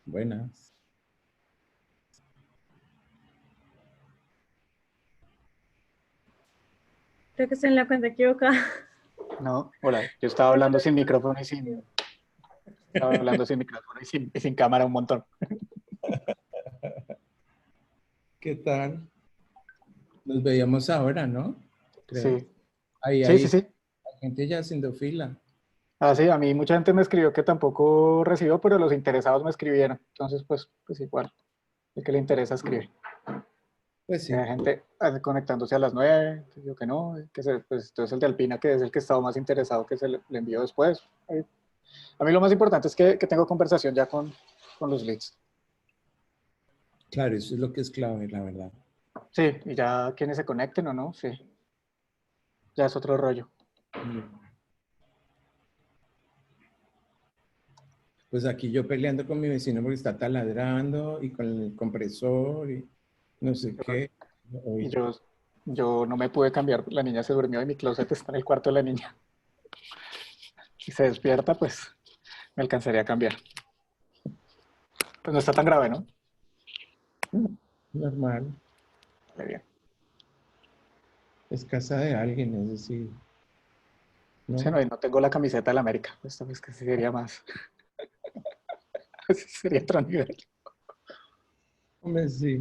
Buenas. Creo que estoy en la cuenta equivocada. No, hola, yo estaba hablando sin micrófono y sin cámara un montón. ¿Qué tal? Nos veíamos ahora, ¿no? Creo. Sí, Ahí sí. hay gente ya haciendo fila. Ah, sí, a mí mucha gente me escribió que tampoco recibió, pero los interesados me escribieron. Entonces, pues igual, el que le interesa escribe. Pues sí. Hay gente conectándose a las 9, yo que no, pues entonces el de Alpina, que es el que estaba más interesado, que le envió después. A mí lo más importante es que tengo conversación ya con los leads. Claro, eso es lo que es clave, la verdad. Sí, y ya quienes se conecten o no, sí. Ya es otro rollo. Pues aquí yo peleando con mi vecino porque está taladrando y con el compresor y no sé qué. Y yo no me pude cambiar, la niña se durmió y mi closet está en el cuarto de la niña. Si se despierta, pues me alcanzaría a cambiar. Pues no está tan grave, ¿no? Normal. Vale, bien. Es casa de alguien, es decir. ¿No? Sí, no, y no tengo la camiseta de la América. Esta vez que sería más. Sería otro nivel. Hombre, sí.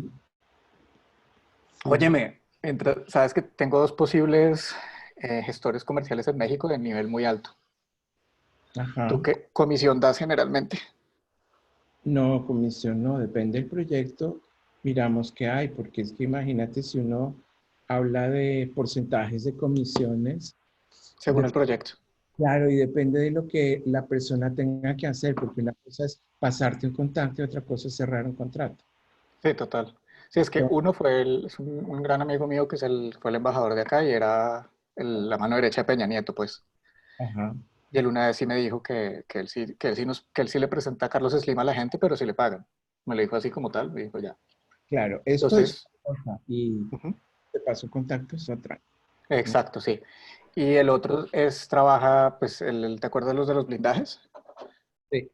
Sí. Óyeme, sabes que tengo dos posibles gestores comerciales en México de nivel muy alto. Ajá. ¿Tú qué comisión das generalmente? No, comisión no, depende del proyecto, miramos qué hay, porque es que imagínate si uno habla de porcentajes de comisiones, Según el proyecto. claro, y depende de lo que la persona tenga que hacer, porque una cosa es pasarte un contacto y otra cosa es cerrar un contrato. Sí, total. Sí, es que uno es un gran amigo mío que fue el embajador de acá y era la mano derecha de Peña Nieto, pues. Ajá, Y él una vez sí me dijo que él sí le presenta a Carlos Slim a la gente, pero sí le pagan. Me lo dijo así como tal, me dijo ya. claro, esto es Entonces, una cosa y ujú, te paso contacto es otra. ¿No? exacto, sí. Y el otro trabaja, pues, ¿te acuerdas de los blindajes? Sí.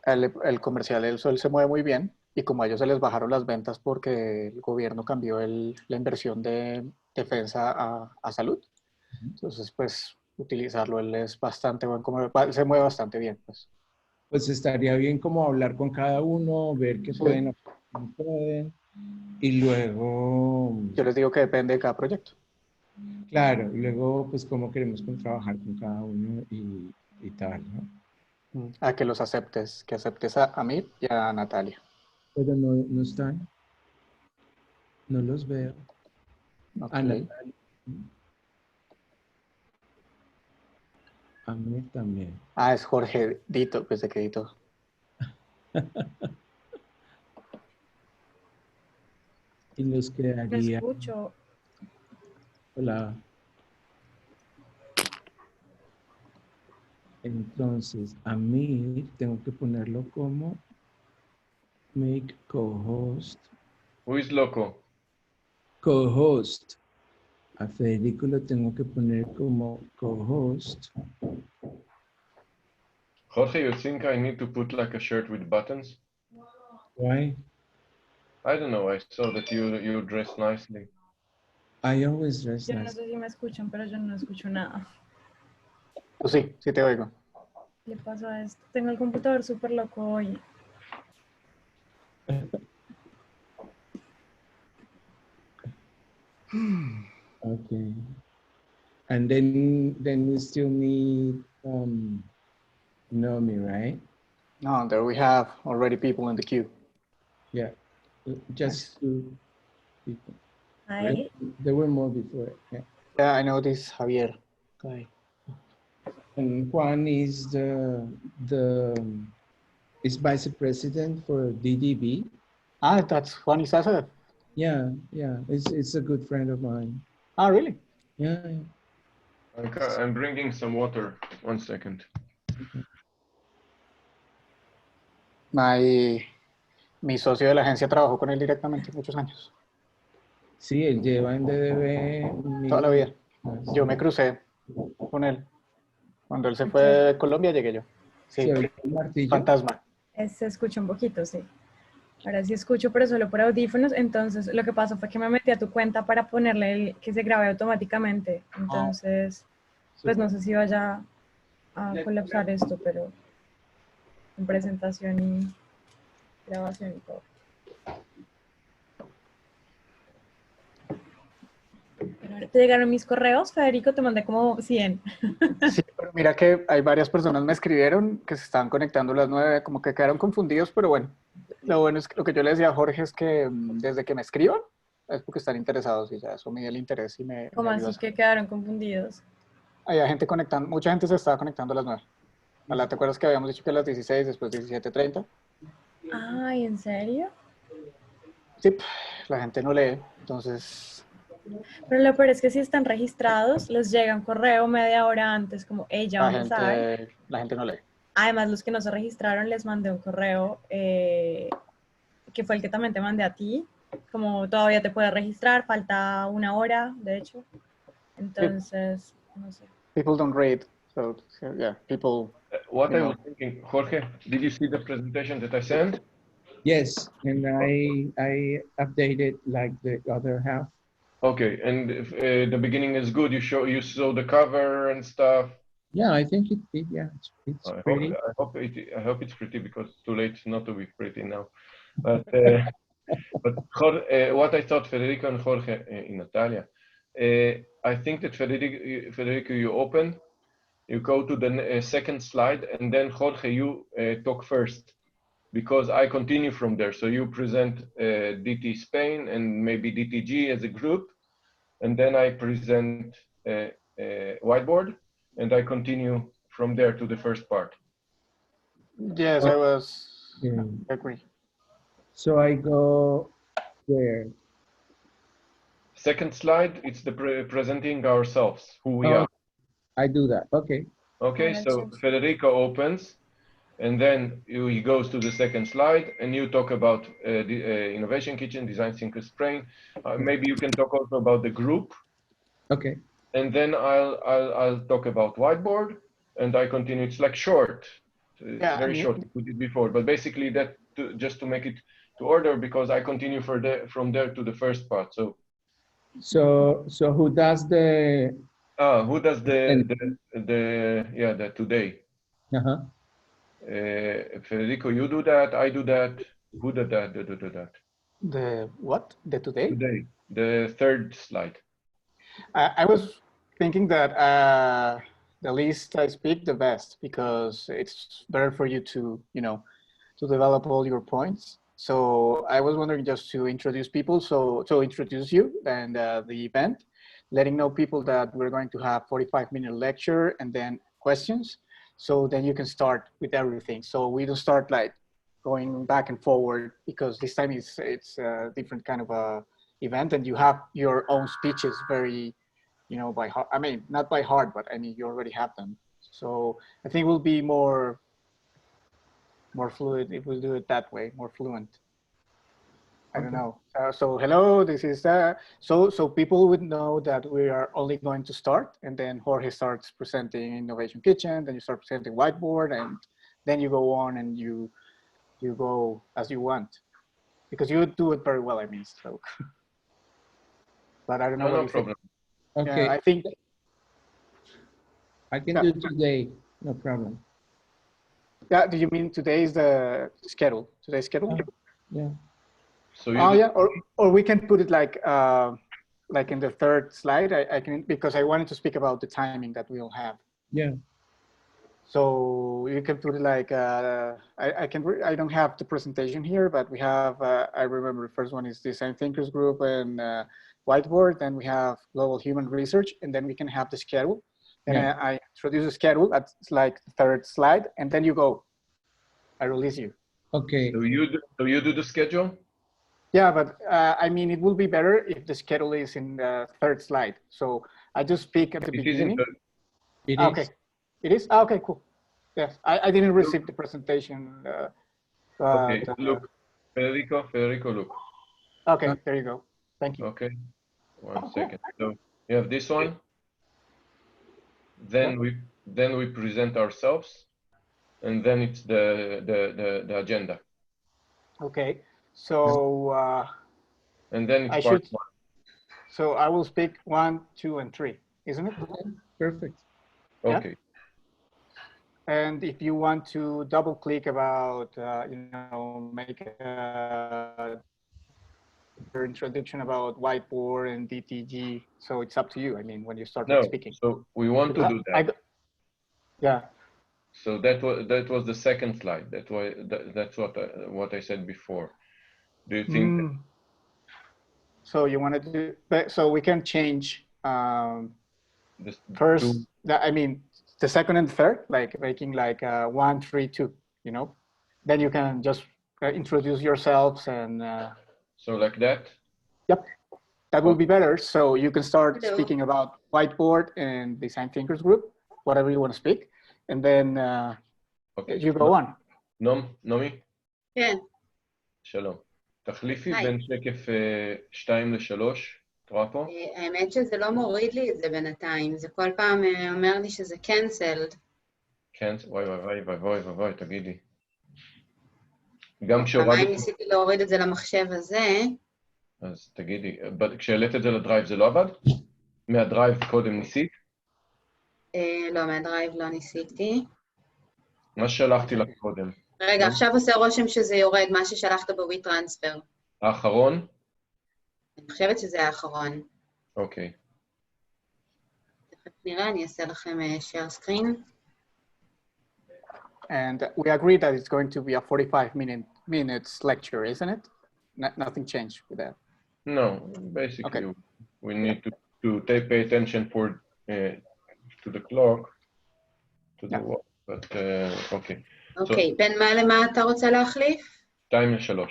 El comercial, él se mueve muy bien y como a ellos se les bajaron las ventas porque el gobierno cambió la inversión de defensa a salud, entonces, pues, utilizarlo, él es bastante bueno, se mueve bastante bien, pues. Pues estaría bien como hablar con cada uno, ver qué Sí. pueden hacer, qué no pueden, y luego Yo les digo que depende de cada proyecto. claro, y luego, pues, cómo queremos trabajar con cada uno y tal, ¿no? A que los aceptes, que aceptes a mí y a Natalia. Pero no están, no los veo. Ok. A Natalia, a mí también. Ah, es Jorge Dito, pues de que Dito. Y los Lo quedaría, escucho. hola. Entonces, a mí tengo que ponerlo como make co-host. Who is loco? Co-host. A Federico lo tengo que poner como co-host. Jorge, you think I need to put like a shirt with buttons? Why? I don't know, I saw that you dress nicely. I always dress Yo no nice. sé si me escuchan, pero yo no escucho nada. Pues sí, sí te oigo. ¿Qué le pasó a esto? Tengo el computador súper loco hoy. Okay. And then we still need Nomi, right? No, there we have already people in the queue. Yeah. Just two people. Ahí. There were more before. Yeah. Yeah, I know this Javier guy. And Juan is is vice president for DDB. Ah, that's Juan Isaza. Yeah, yeah. It's a good friend of mine. Ah, really? Yeah. I'm bringing some water. 1 second. Okay. Mi socio de la agencia trabajó con él directamente muchos años. Sí, él lleva en DDB Toda la vida. más. Yo me crucé con él. Cuando él se fue ¿Qué? de Colombia llegué yo. ¿Se Sí, oye el martillo? fantasma. Se escucha un poquito, sí. Ahora sí escucho, pero solo por audífonos. Entonces, lo que pasó fue que me metí a tu cuenta para ponerle que se grabe automáticamente. Entonces, pues no sé si vaya a colapsar esto, pero en presentación y grabación y todo. Pero ahora te llegaron mis correos, Federico, te mandé como 100. Sí, pero mira que hay varias personas me escribieron que se estaban conectando a las 9, como que quedaron confundidos, pero bueno, lo bueno es que lo que yo le decía a Jorge es que desde que me escriban es porque están interesados y ya eso me dio el interés y me ¿Cómo ayuda a así saber. que quedaron confundidos? Hay gente conectando, mucha gente se estaba conectando a las 9. ¿Te acuerdas que habíamos dicho que a las 16, después 17:30? Ay, ¿en serio? Sí, la gente no lee, entonces Pero lo peor es que si están registrados, les llega un correo media hora antes, como, hey, ya va a empezar. la gente no lee. Además, los que no se registraron, les mandé un correo que fue el que también te mandé a ti, como todavía te puedes registrar, falta una hora, de hecho. Entonces, no sé. People don't read, so yeah, people. What You I know. was thinking, Jorge, did you see the presentation that I sent? Yes, and I updated like the other half. Okay, and the beginning is good. You saw the cover and stuff. Yeah, I think yeah, it's pretty. I hope it's pretty because it's too late not to be pretty now. But Jorge, what I thought, Federico and Jorge in Natalia, I think that Federico, you open, you go to the second slide, and then Jorge, you talk first, because I continue from there. So you present DT Spain and maybe DTG as a group, and then I present whiteboard, and I continue from there to the first part. Yes, I was. Yeah. I agree. So I go where? Second slide, it's the presenting ourselves, who we are. I do that. Okay. Okay, so Federico opens, and then he goes to the second slide, and you talk about the Innovation Kitchen, Design Thinker Sprain. Maybe you can talk also about the group. Okay. And then I'll talk about whiteboard, and I continue. It's like short, it's very short. We did before, but basically that just to make it to order, because I continue from there to the first part. So who does the? Who does the today? Uh-huh. Federico, you do that. I do that. Who did that? Do that? The what? The today? Today, the third slide. I was thinking that the least I speak, the best, because it's better for you to, to develop all your points. So I was wondering just to introduce people, so introduce you and the event, letting know people that we're going to have 45-minute lecture and then questions. So then you can start with everything. So we don't start like going back and forward, because this time it's a different kind of a event, and you have your own speeches very, by heart. I mean, not by heart, but I mean, you already have them. So I think we'll be more fluid if we do it that way, more fluent. I don't know. So hello, this is so people would know that we are only going to start, and then Jorge starts presenting Innovation Kitchen, then you start presenting whiteboard, and then you go on and you go as you want, because you do it very well, I mean. So, but I don't know. No problem. Okay. Yeah, I think I can do today. No problem. Yeah. Do you mean today is the schedule? Today's schedule? Yeah. So yeah, or we can put it like in the third slide. I can, because I wanted to speak about the timing that we'll have. Yeah. So you can put it like I don't have the presentation here, but we have I remember the first one is Design Thinkers Group and whiteboard. Then we have Global Human Research, and then we can have the schedule. And I introduce the schedule. That's like the third slide, and then you go. I release you. Okay. So you do the schedule? Yeah, but I mean, it will be better if the schedule is in the third slide. So I just speak at the beginning. It okay. is. It is? Okay, cool. Yes, I didn't receive the presentation. Okay, look, Federico, look. Okay, there you go. Thank you. Okay, one second. So you have this one. Then we present ourselves. and then it's the agenda. Okay, so and then it's I part should. one. So I will speak 1, 2, and 3, isn't it? Perfect. Okay. Yeah? And if you want to double click about, make your introduction about whiteboard and DTG, so it's up to you. I mean, when you start speaking. So we want to do that. Yeah. So that was the second slide. That's what I said before. Do you think? So you want to do? So we can change first. I mean, the second and third, like making like 1, 3, 2. You know, then you can just introduce yourselves and. So like that. Yep, that will be better. So you can start speaking about whiteboard and design thinkers group, whatever you want to speak, and then you go on. נעמי? כן. שלום. תחליפי בין שקף 2 ל-3, את רואה פה? האמת שזה לא מוריד לי את זה בינתיים, זה כל פעם אומר לי שזה cancelled. וואי, תגידי. פעמיים ניסיתי להוריד את זה למחשב הזה. אז תגידי, כשהעלית את זה לדרייב זה לא עבד? מהדרייב קודם ניסית? לא, מהדרייב לא ניסיתי. מה שלחתי לך קודם? רגע, עכשיו עושה רושם שזה יורד, מה ששלחת בווי טרנספר. האחרון? אני חושבת שזה האחרון. אוקיי. תכף נראה, אני אעשה לכם share screen. And we agree that it's going to be a 45 minutes lecture, isn't it? Nothing changed with that. No, basically we need to pay attention to the clock, to the work, but okay. Okay, בין מה למה אתה רוצה להחליף? 2 ל-3.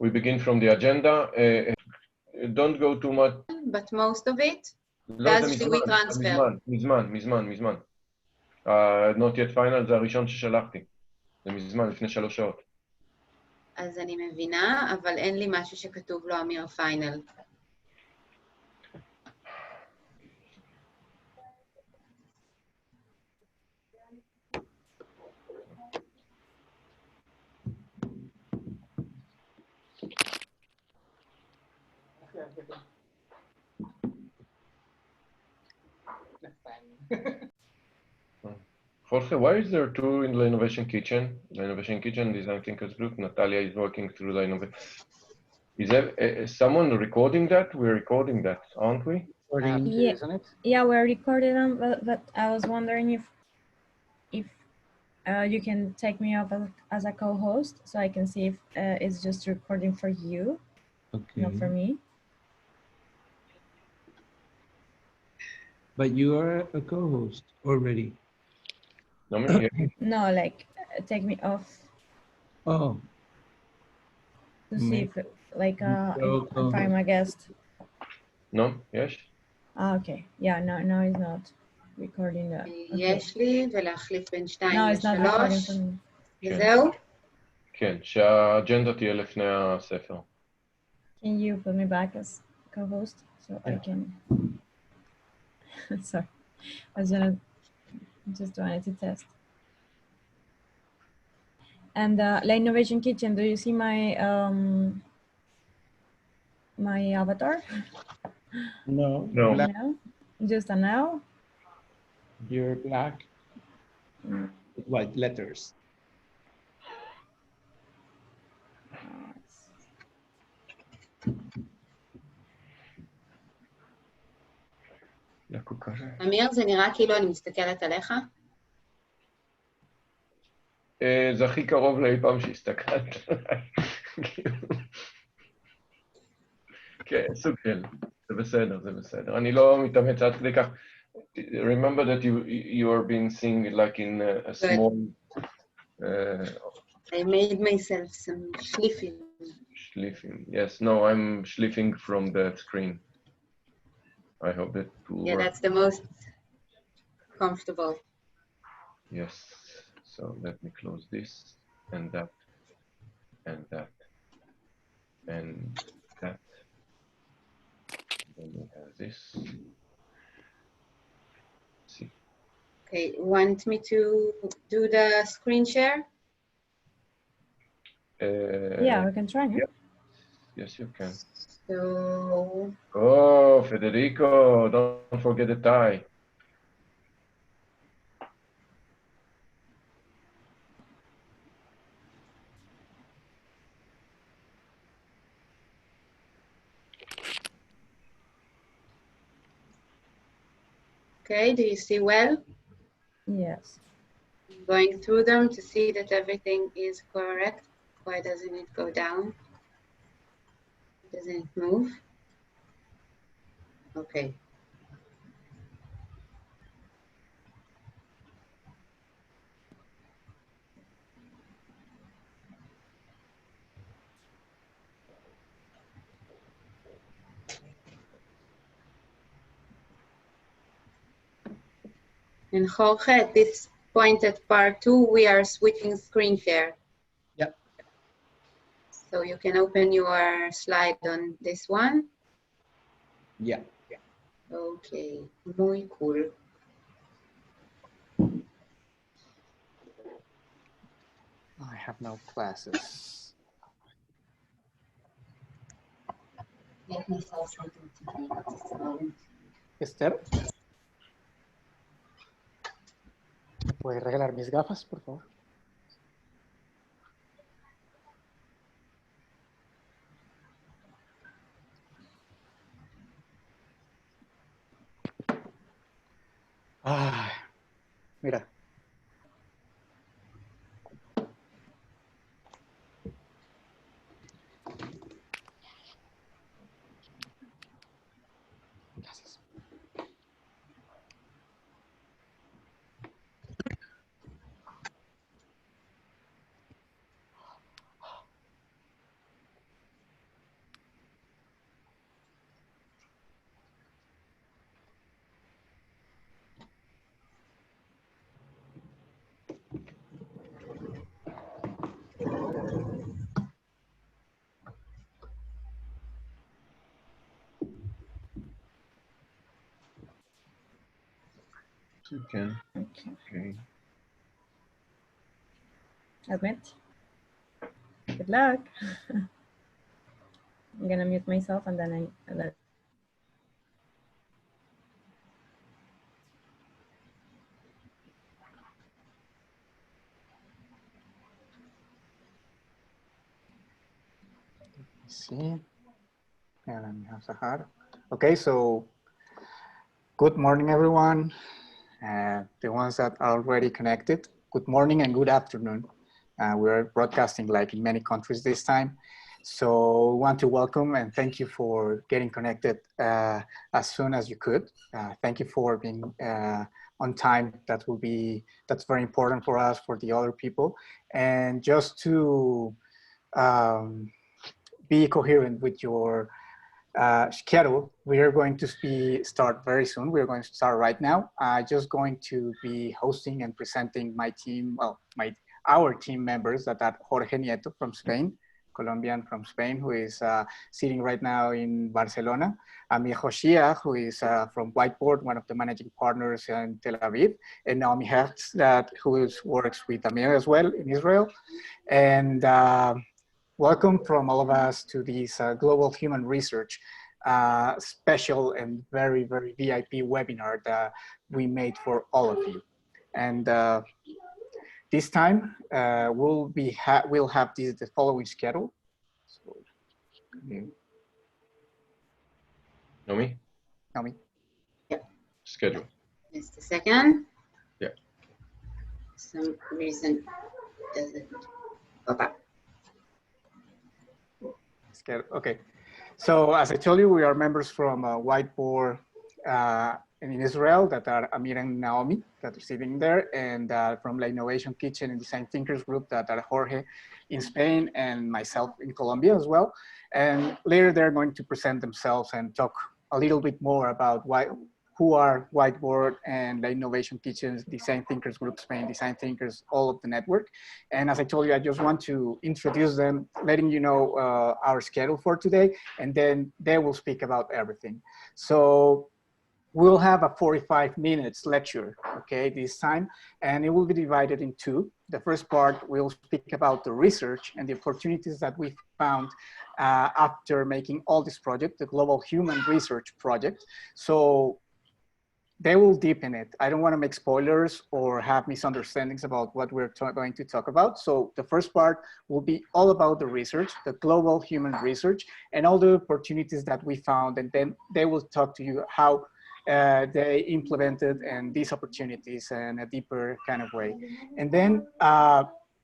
We begin from the agenda. Don't go too much. But most of it? לא, זה מזמן. Not yet final זה הראשון ששלחתי. זה מזמן, לפני 3 שעות. אז אני מבינה, אבל אין לי משהו שכתוב לו אמיר פיינל. Jorge, why is there 2 in the Innovation Kitchen? The Innovation Kitchen Design Thinkers Group. Natalia is working through the innovation. Is there someone recording that? We're recording that, aren't we? Yeah, isn't it? Yeah, we're recording them, but I was wondering if you can take me up as a co-host, so I can see if it's just recording for you, not for me. But you are a co-host already. No, like take me off. Oh. To see if, like, if I'm a guest. No, yes. Okay. Yeah, no, it's not recording that. יש לי, ולהחליף בין 2 No, it's not recording for ל-3. me. וזהו? כן, שהאג'נדה תהיה לפני הספר. Can you put me back as co-host so I can? Sorry, I was just wanted to test. And La Innovation Kitchen, do you see my my avatar? No. No, just a now. You're black with white letters. אמיר, זה נראה כאילו אני מסתכלת עליך? זה הכי קרוב לאי פעם שהסתכלת. כן, סוג של, זה בסדר. אני לא מתאמץ עד כדי כך. Remember that you are being seen like in a small... I made myself some schliffing. Schliffing, yes. No, I'm schliffing from the screen. I hope that will work. That's the most comfortable. Yes. So let me close this and that and that and that. Then we have this. See. Okay, want me to do the screen share? Yeah, we can try. Yeah. Yes, you can. So, Oh, Federico, don't forget the tie. okay, do you see well? Yes. I'm going through them to see that everything is correct. Why doesn't it go down? Doesn't it move? Okay. And Jorge, at this point at part 2, we are switching screen share. Yep. So you can open your slide on this one. Yeah. Okay, muy cool. I have no classes. Let me saw something to drink at this moment. Esther, ¿me puedes regalar mis gafas, por favor? Ah, mira. Gracias. You can. Okay. Okay. Admit. Good luck. I'm gonna mute myself and then I let. See. And then we have Sahar. Okay, so good morning, everyone. The ones that are already connected, good morning and good afternoon. We're broadcasting like in many countries this time. So we want to welcome and thank you for getting connected as soon as you could. Thank you for being on time. That's very important for us, for the other people. And just to be coherent with your schedule, we are going to start very soon. We're going to start right now. Just going to be hosting and presenting my team, well, our team members that are Jorge Nieto from Spain, Colombian from Spain, who is sitting right now in Barcelona. Amir Hoshia, who is from Whiteboard, one of the managing partners in Tel Aviv, and Naomi Hertz, who works with Amir as well in Israel. And welcome from all of us to this Global Human Research special and very, very VIP webinar that we made for all of you. And this time we'll have the following schedule. So, Naomi? Naomi? Yep. Schedule. Just a second. Yeah. Some reason doesn't go back. Okay, so as I told you, we are members from Whiteboard in Israel that are Amir and Naomi that are sitting there, and from the Innovation Kitchen and Design Thinkers Group that are Jorge in Spain and myself in Colombia as well. And later they're going to present themselves and talk a little bit more about who are Whiteboard and the Innovation Kitchens, Design Thinkers Group Spain, Design Thinkers, all of the network. And as I told you, I just want to introduce them, letting you know our schedule for today, and then they will speak about everything. So we'll have a 45 minutes lecture, okay, this time, and it will be divided in two. The first part, we'll speak about the research and the opportunities that we found after making all this project, the Global Human Research Project. So they will deepen it. I don't want to make spoilers or have misunderstandings about what we're going to talk about. So the first part will be all about the research, the global human research, and all the opportunities that we found. And then they will talk to you how they implemented and these opportunities in a deeper kind of way. And then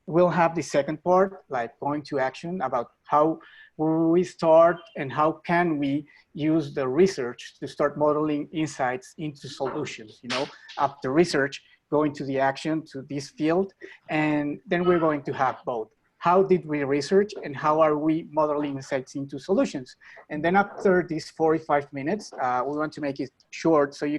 we'll have the second part, like going to action about how we start and how can we use the research to start modeling insights into solutions, you know, after research, going to the action to this field. And then we're going to have both. How did we research and how are we modeling insights into solutions? And then after these 45 minutes, we want to make it short so we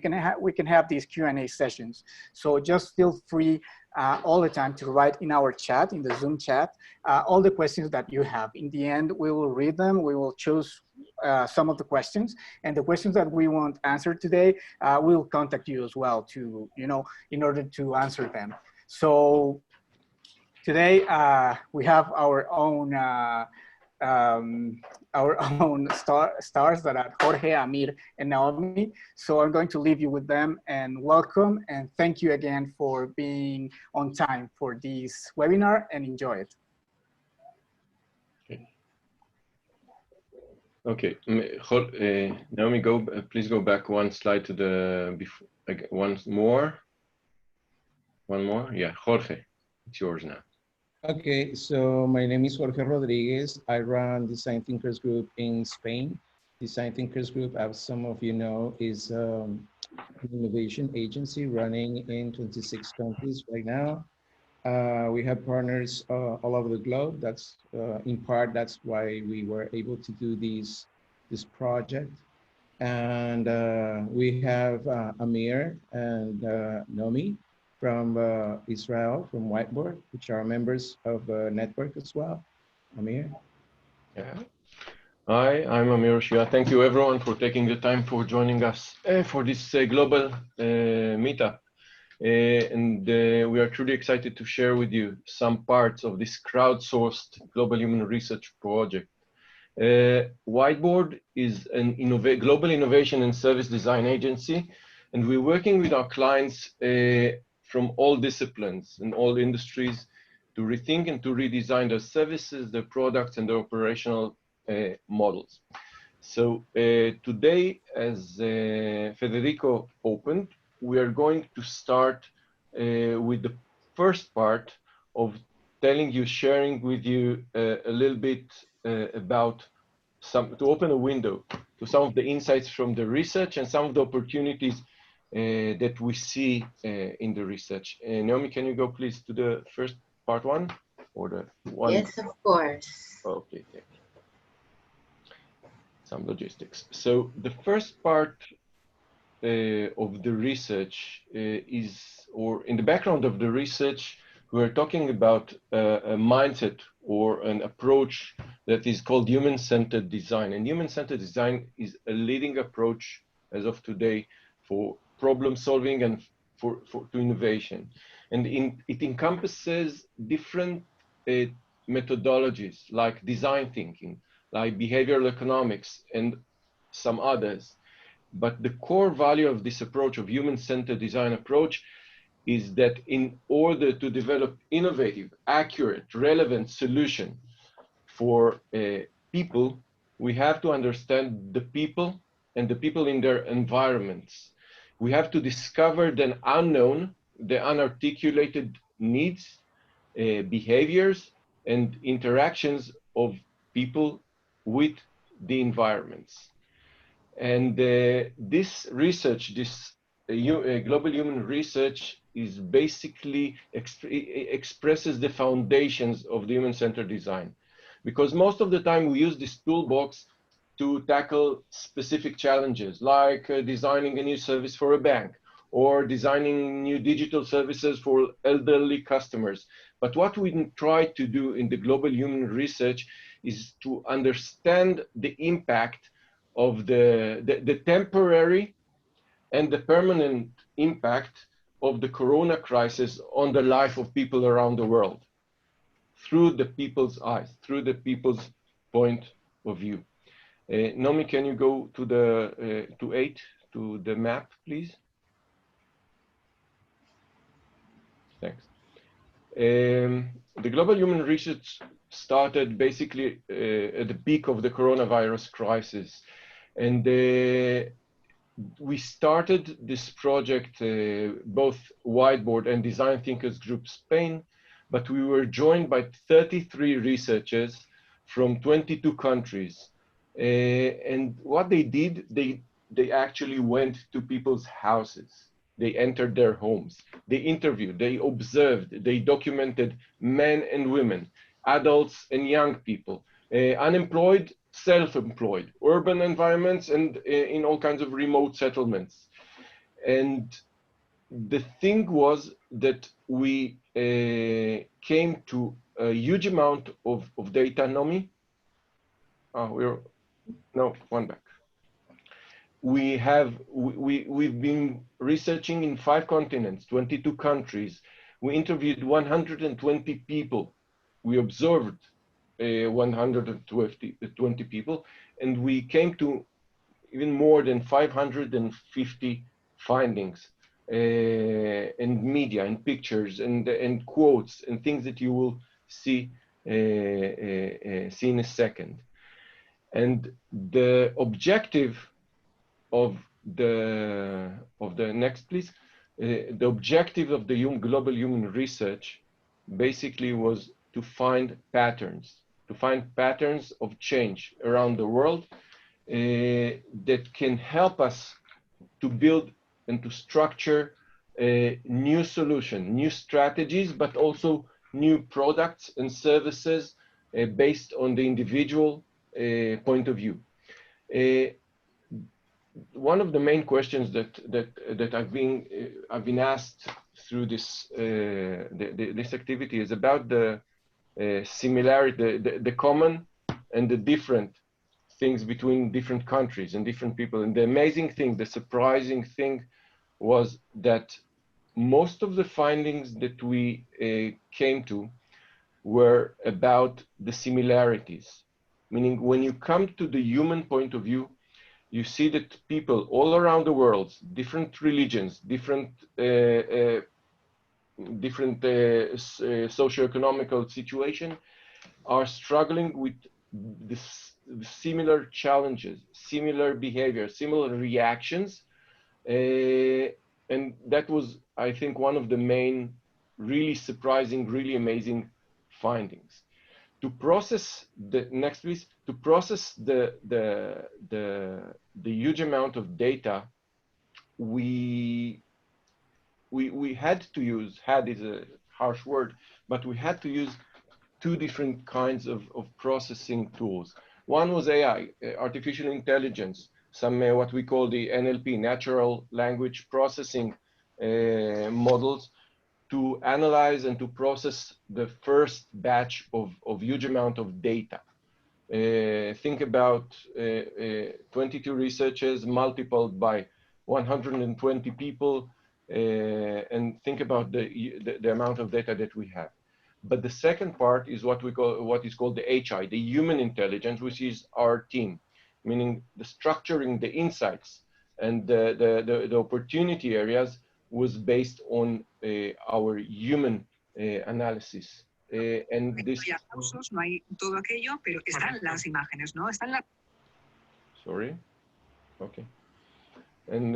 can have these Q&A sessions. So just feel free all the time to write in our chat, in the Zoom chat, all the questions that you have. In the end, we will read them. We will choose some of the questions, and the questions that we want answered today, we'll contact you as well to, you know, in order to answer them. So today we have our own stars that are Jorge, Amir, and Naomi. So I'm going to leave you with them, and welcome and thank you again for being on time for this webinar, and enjoy it. Okay, Naomi, please go back one slide to the one more. Yeah, Jorge, it's yours now. Okay, so my name is Jorge Rodriguez. I run Design Thinkers Group in Spain. Design Thinkers Group, as some of you know, is an innovation agency running in 26 countries right now. We have partners all over the globe. That's in part, that's why we were able to do this project. And we have Amir and Nomi from Israel, from Whiteboard, which are members of the network as well. Amir? Yeah. Hi, I'm Amir Shia. Thank you everyone for taking the time for joining us for this global meetup. We are truly excited to share with you some parts of this crowdsourced global human research project. Whiteboard is an global innovation and service design agency, and we're working with our clients from all disciplines and all industries to rethink and to redesign their services, their products, and their operational models. So today, as Federico opened, we are going to start with the first part of telling you, sharing with you a little bit about to open a window to some of the insights from the research and some of the opportunities that we see in the research. Naomi, can you go please to the first part one? Or the one? Yes, of course. Okay, thank you. Some logistics. So the first part of the research or in the background of the research, we're talking about a mindset or an approach that is called human-centered design. And human-centered design is a leading approach as of today for problem solving and to innovation. And it encompasses different methodologies like design thinking, like behavioral economics, and some others. But the core value of this approach, of human-centered design approach, is that in order to develop innovative, accurate, relevant solution for people, we have to understand the people and the people in their environments. We have to discover the unknown, the unarticulated needs, behaviors, and interactions of people with the environments. And this research, this global human research, is basically expresses the foundations of the human-centered design. Because most of the time we use this toolbox to tackle specific challenges, like designing a new service for a bank, or designing new digital services for elderly customers. But what we try to do in the global human research is to understand the impact of the temporary and the permanent impact of the corona crisis on the life of people around the world through the people's eyes, through the people's point of view. Nomi, can you go to the to 8, to the map, please? Thanks. The Global Human Research started basically at the peak of the coronavirus crisis. And we started this project, both Whiteboard and Design Thinkers Group Spain, but we were joined by 33 researchers from 22 countries. And what they did, they actually went to people's houses. They entered their homes. They interviewed, they observed, they documented men and women, adults and young people, unemployed, self-employed, urban environments, and in all kinds of remote settlements. And the thing was that we came to a huge amount of data. Nomi? No, one back. We've been researching in 5 continents, 22 countries. We interviewed 120 people. We observed 120 people, and we came to even more than 550 findings and media and pictures and quotes and things that you will see in a second. And the objective of the next, please. The objective of the global human research basically was to find patterns of change around the world that can help us to build and to structure new solutions, new strategies, but also new products and services based on the individual point of view. One of the main questions that I've been asked through this this activity is about the similarity, the common and the different things between different countries and different people. And the amazing thing, the surprising thing, was that most of the findings that we came to were about the similarities. Meaning, when you come to the human point of view, you see that people all around the world, different religions, different socioeconomical situation, are struggling with this similar challenges, similar behavior, similar reactions. And that was, I think, one of the main, really surprising, really amazing findings. To process the next, please. To process the huge amount of data, we had to use, had is a harsh word, but we had to use 2 different kinds of processing tools. One was AI, artificial intelligence, some what we call the NLP, natural language processing models, to analyze and to process the first batch of huge amount of data. Think about 22 researchers multiplied by 120 people, and think about the amount of data that we have. But the second part is what is called the HI, the human intelligence, which is our team, meaning the structuring, the insights, and the opportunity areas was based on our human analysis. And this. Sorry. Okay. And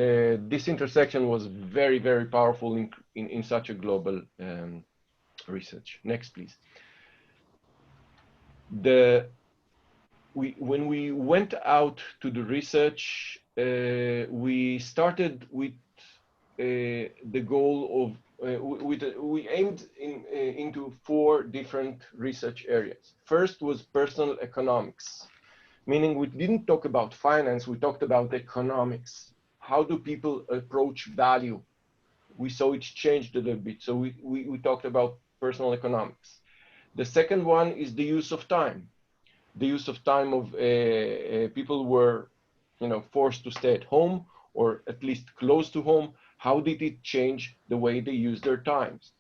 this intersection was very, very powerful in such a global research. Next, please. When we went out to the research, we started with the goal of we aimed into 4 different research areas. First was personal economics, meaning we didn't talk about finance, we talked about economics. How do people approach value? We saw it changed a little bit, so we talked about personal economics. The second one is the use of time. The use of time of people were, forced to stay at home, or at least close to home, how did it change the way they use their times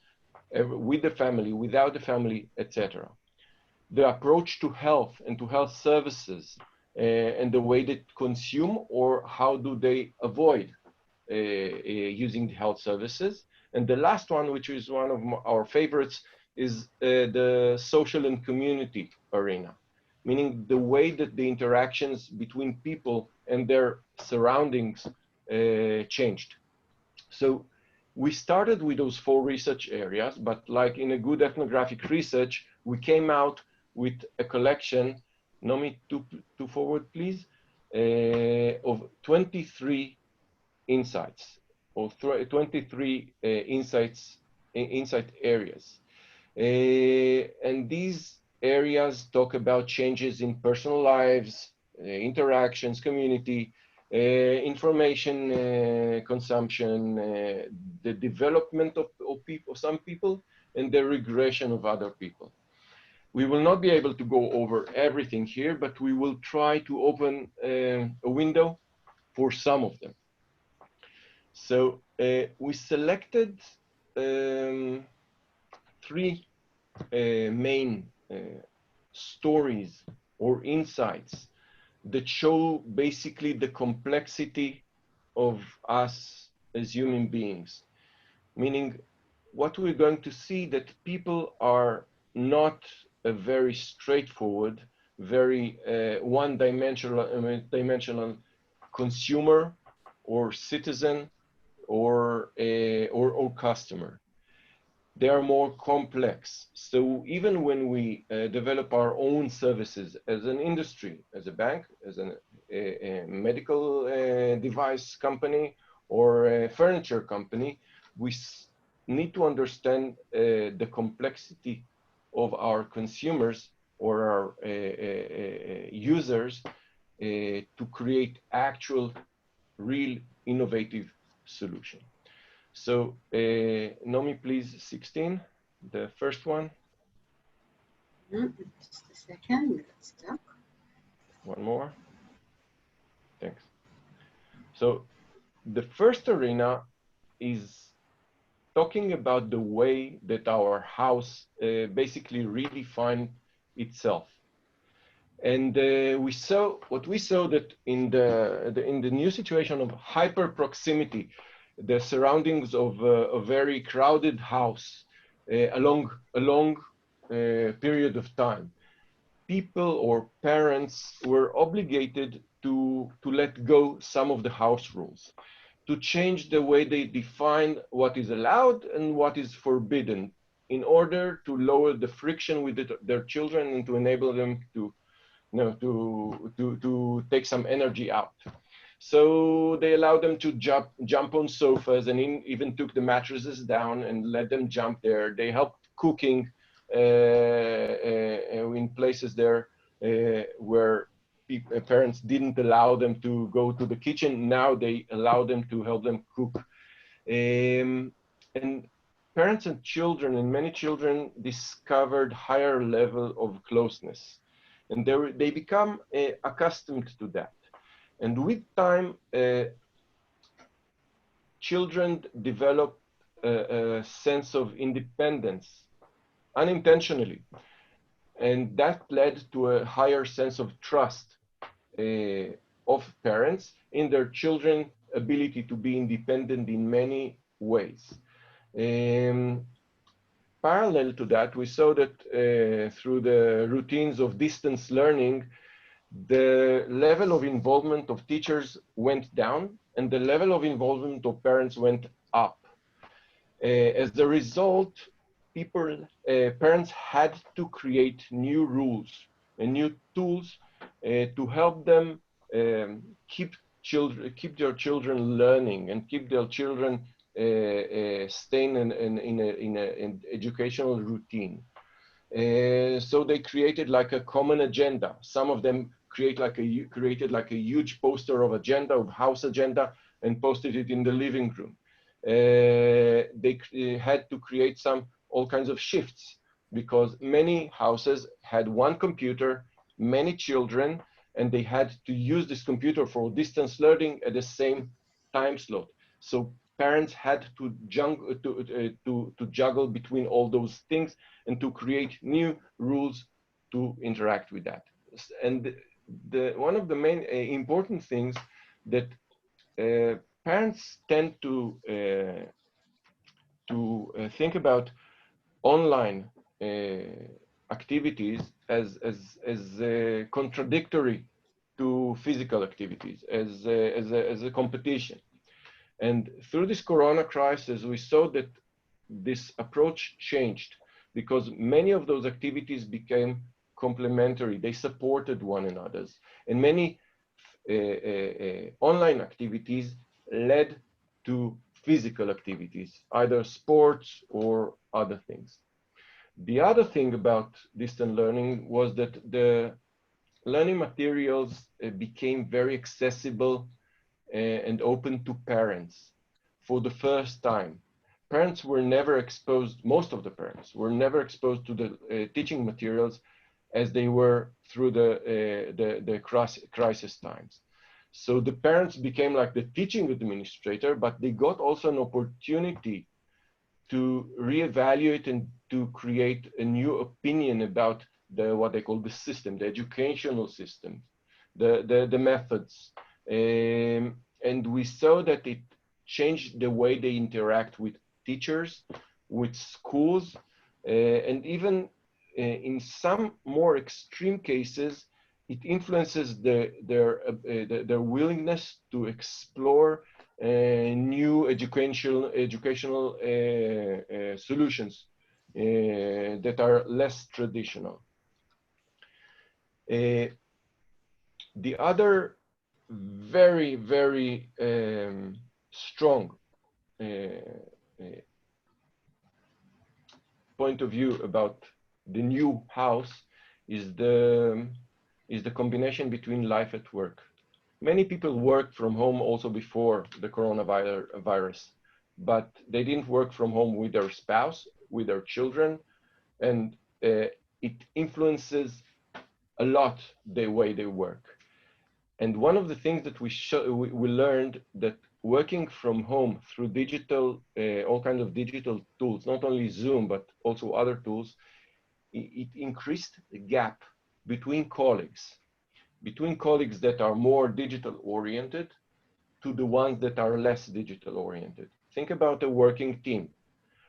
with the family, without the family, etc. The approach to health and to health services and the way they consume, or how do they avoid using the health services. And the last one, which is one of our favorites, is the social and community arena, meaning the way that the interactions between people and their surroundings changed. So we started with those 4 research areas, but like in a good ethnographic research, we came out with a collection, Nomi, to forward please, of 23 insights, or 23 insight areas. And these areas talk about changes in personal lives, interactions, community, information consumption, the development of people, some people, and the regression of other people. We will not be able to go over everything here, but we will try to open a window for some of them. So we selected 3 main stories or insights that show basically the complexity of us as human beings. Meaning, what we're going to see that people are not a very straightforward, very one-dimensional consumer or citizen or customer. They are more complex. So even when we develop our own services as an industry, as a bank, as a medical device company, or a furniture company, we need to understand the complexity of our consumers or our users to create actual, real, innovative solution. So, Nomi, please, 16, the first one. Just a second, it's stuck. One more. Thanks. So, the first arena is talking about the way that our house basically redefine itself. And we saw that in the new situation of hyper proximity, the surroundings of a very crowded house along a long period of time, people or parents were obligated to let go some of the house rules, to change the way they define what is allowed and what is forbidden, in order to lower the friction with their children and to enable them to take some energy out. So they allowed them to jump on sofas, and even took the mattresses down and let them jump there. They helped cooking in places there where parents didn't allow them to go to the kitchen. Now they allow them to help them cook. And parents and children, and many children, discovered higher level of closeness. And they become accustomed to that. And with time, children develop a sense of independence unintentionally. And that led to a higher sense of trust of parents in their children's ability to be independent in many ways. Parallel to that, we saw that through the routines of distance learning, the level of involvement of teachers went down and the level of involvement of parents went up. As a result, parents had to create new rules and new tools to help them keep their children learning and keep their children staying in an educational routine. So they created like a common agenda. Some of them created like a huge poster of agenda, of house agenda, and posted it in the living room. They had to create all kinds of shifts, because many houses had one computer, many children, and they had to use this computer for distance learning at the same time slot. So parents had to juggle between all those things and to create new rules to interact with that. And one of the main important things that parents tend to think about online activities as contradictory to physical activities, as a competition. And through this Corona crisis, we saw that this approach changed because many of those activities became complementary. They supported one another. And many online activities led to physical activities, either sports or other things. The other thing about distant learning was that the learning materials became very accessible and open to parents for the first time. Parents were never exposed, most of the parents were never exposed to the teaching materials as they were through the crisis times. So the parents became like the teaching administrator, but they got also an opportunity to reevaluate and to create a new opinion about what they call the system, the educational system, the methods. And we saw that it changed the way they interact with teachers, with schools, and even in some more extreme cases, it influences their willingness to explore new educational solutions that are less traditional. The other very, very strong point of view about the new house is the combination between life at work. Many people worked from home also before the coronavirus, but they didn't work from home with their spouse, with their children, and it influences a lot the way they work. And one of the things that we learned that working from home through digital, all kinds of digital tools, not only Zoom, but also other tools, it increased the gap between colleagues that are more digital oriented to the ones that are less digital oriented. Think about a working team.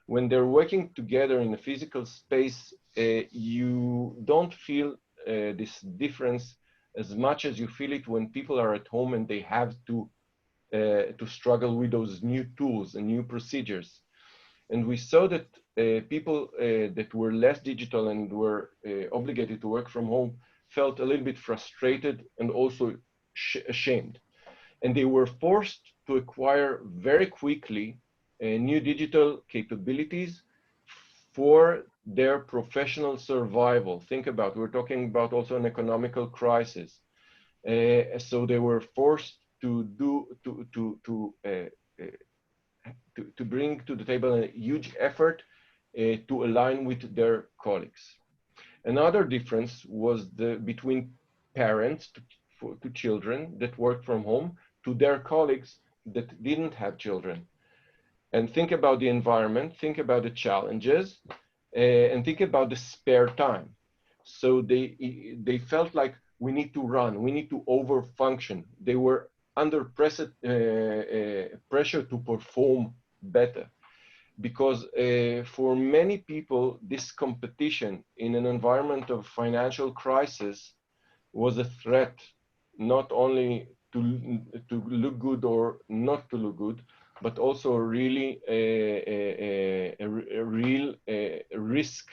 When they're working together in a physical space, you don't feel this difference as much as you feel it when people are at home and they have to struggle with those new tools and new procedures. And we saw that people that were less digital and were obligated to work from home felt a little bit frustrated and also ashamed. And they were forced to acquire very quickly new digital capabilities for their professional survival. Think about, we're talking about also an economical crisis. So they were forced to bring to the table a huge effort to align with their colleagues. Another difference was between parents to children that worked from home to their colleagues that didn't have children. And think about the environment, think about the challenges, and think about the spare time. So they felt like we need to run, we need to overfunction. They were under pressure to perform better. Because for many people, this competition in an environment of financial crisis was a threat, not only to look good or not to look good, but also really a real risk,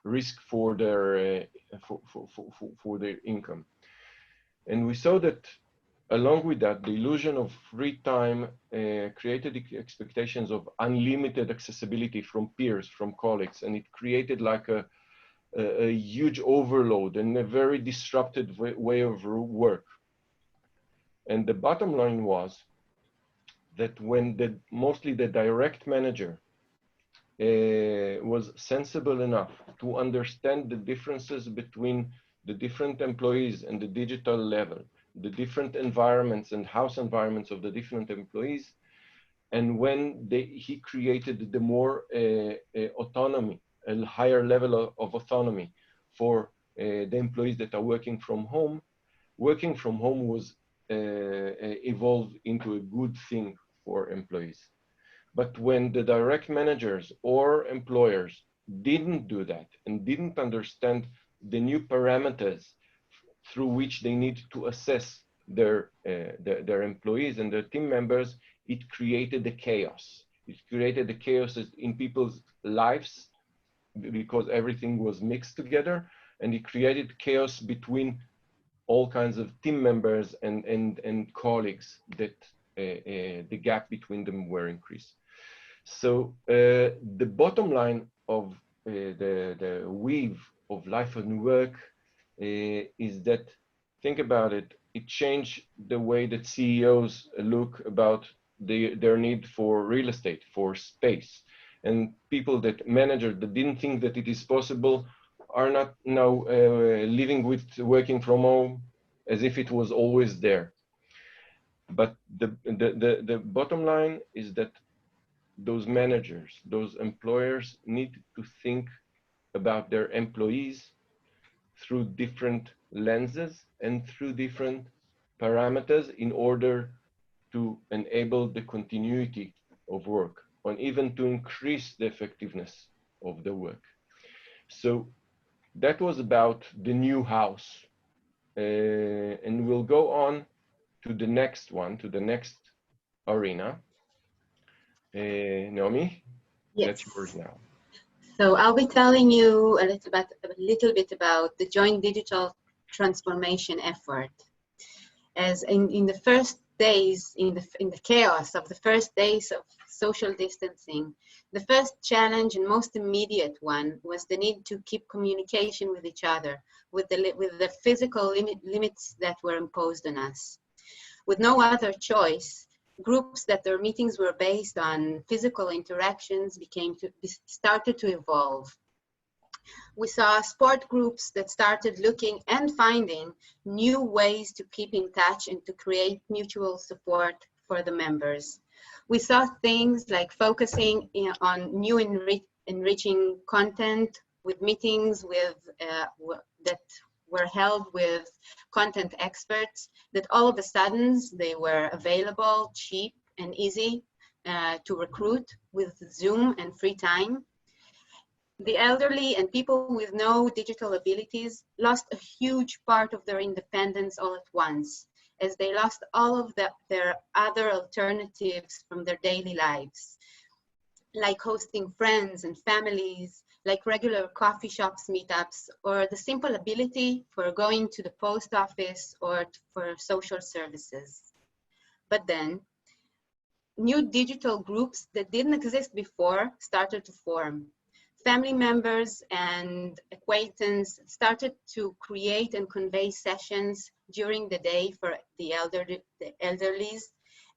risk for their income. And we saw that along with that, the illusion of free time created expectations of unlimited accessibility from peers, from colleagues, and it created like a huge overload and a very disrupted way of work. And the bottom line was that when mostly the direct manager was sensible enough to understand the differences between the different employees and the digital level, the different environments and house environments of the different employees. And when he created the more autonomy, a higher level of autonomy for the employees that are working from home was evolved into a good thing for employees. But when the direct managers or employers didn't do that and didn't understand the new parameters through which they need to assess their employees and their team members, it created the chaos. It created the chaos in people's lives because everything was mixed together, and it created chaos between all kinds of team members and colleagues that the gap between them were increased. So the bottom line of the weave of life and work is that, think about it, it changed the way that CEOs look about their need for real estate, for space. And people that managers that didn't think that it is possible are not now living with working from home as if it was always there. But the bottom line is that those managers, those employers need to think about their employees through different lenses and through different parameters in order to enable the continuity of work and even to increase the effectiveness of the work. So that was about the new house. And we'll go on to the next one, to the next arena. Naomi, Yes. that's yours now. So I'll be telling you a little bit about the joint digital transformation effort. As in the first days, in the chaos of the first days of social distancing, the first challenge and most immediate one was the need to keep communication with each other, with the physical limits that were imposed on us. With no other choice, groups that their meetings were based on physical interactions started to evolve. We saw sport groups that started looking and finding new ways to keep in touch and to create mutual support for the members. We saw things like focusing on new enriching content with meetings that were held with content experts, that all of a sudden they were available, cheap and easy to recruit with Zoom and free time. The elderly and people with no digital abilities lost a huge part of their independence all at once, as they lost all of their other alternatives from their daily lives, like hosting friends and families, like regular coffee shops meetups, or the simple ability for going to the post office or for social services. But then, new digital groups that didn't exist before started to form. Family members and acquaintances started to create and convey sessions during the day for the elderlies,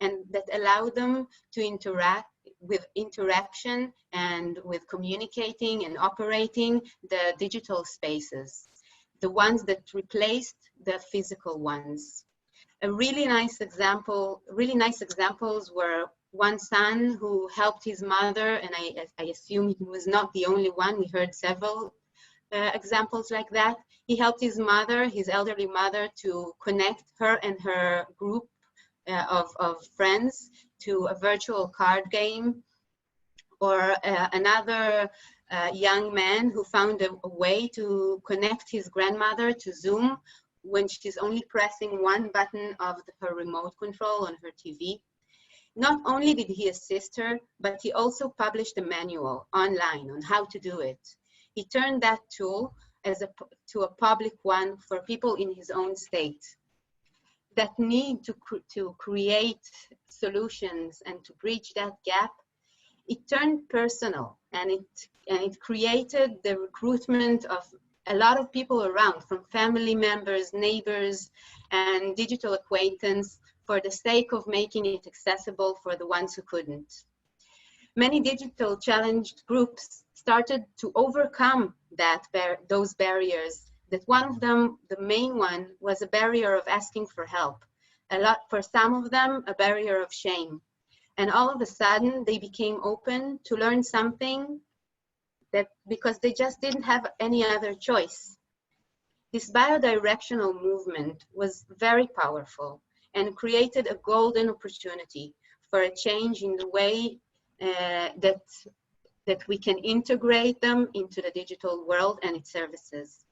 and that allowed them to interact with interaction and with communicating and operating the digital spaces, the ones that replaced the physical ones. Really nice examples were one son who helped his mother, and I assume he was not the only one. We heard several examples like that. He helped his mother, his elderly mother, to connect her and her group of friends to a virtual card game. Or another young man who found a way to connect his grandmother to Zoom when she's only pressing one button of her remote control on her TV. Not only did he assist her, but he also published a manual online on how to do it. He turned that tool to a public one for people in his own state. That need to create solutions and to bridge that gap, it turned personal, and it created the recruitment of a lot of people around, from family members, neighbors, and digital acquaintance, for the sake of making it accessible for the ones who couldn't. Many digital challenged groups started to overcome those barriers that one of them, the main one, was a barrier of asking for help. For some of them, a barrier of shame. And all of a sudden, they became open to learn something that because they just didn't have any other choice. This bidirectional movement was very powerful and created a golden opportunity for a change in the way that we can integrate them into the digital world and its services.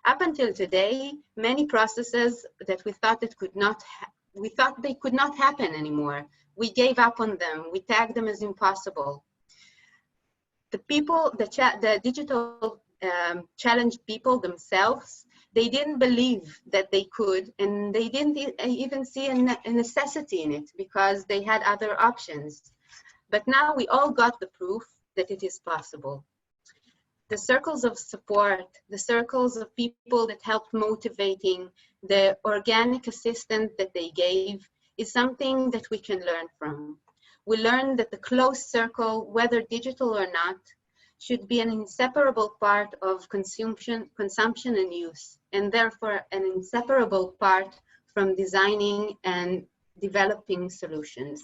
Up until today, many processes that we thought they could not happen anymore. We gave up on them. We tagged them as impossible. The people, the digital challenged people themselves, they didn't believe that they could, and they didn't even see a necessity in it because they had other options. But now we all got the proof that it is possible. The circles of support, the circles of people that helped motivating, the organic assistance that they gave is something that we can learn from. We learned that the close circle, whether digital or not, should be an inseparable part of consumption and use, and therefore an inseparable part from designing and developing solutions.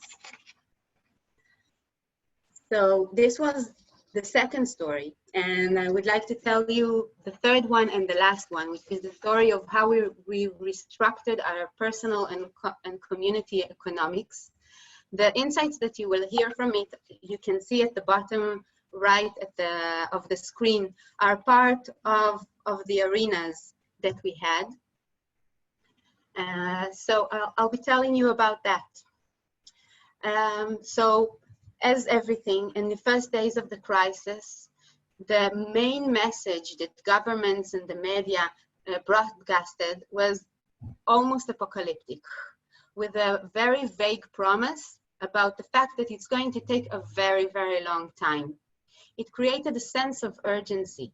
So this was the second story, and I would like to tell you the third one and the last one, which is the story of how we restructured our personal and community economics. The insights that you will hear from it, you can see at the bottom right of the screen, are part of the arenas that we had. So I'll be telling you about that. So as everything, in the first days of the crisis, the main message that governments and the media broadcasted was almost apocalyptic, with a very vague promise about the fact that it's going to take a very, very long time. It created a sense of urgency.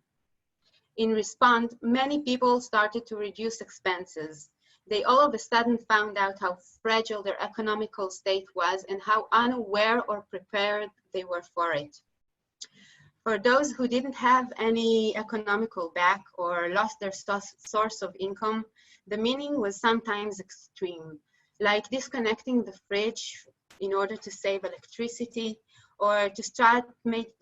In response, many people started to reduce expenses. They all of a sudden found out how fragile their economical state was and how unaware or prepared they were for it. For those who didn't have any economical back or lost their source of income, the meaning was sometimes extreme, like disconnecting the fridge in order to save electricity, or to start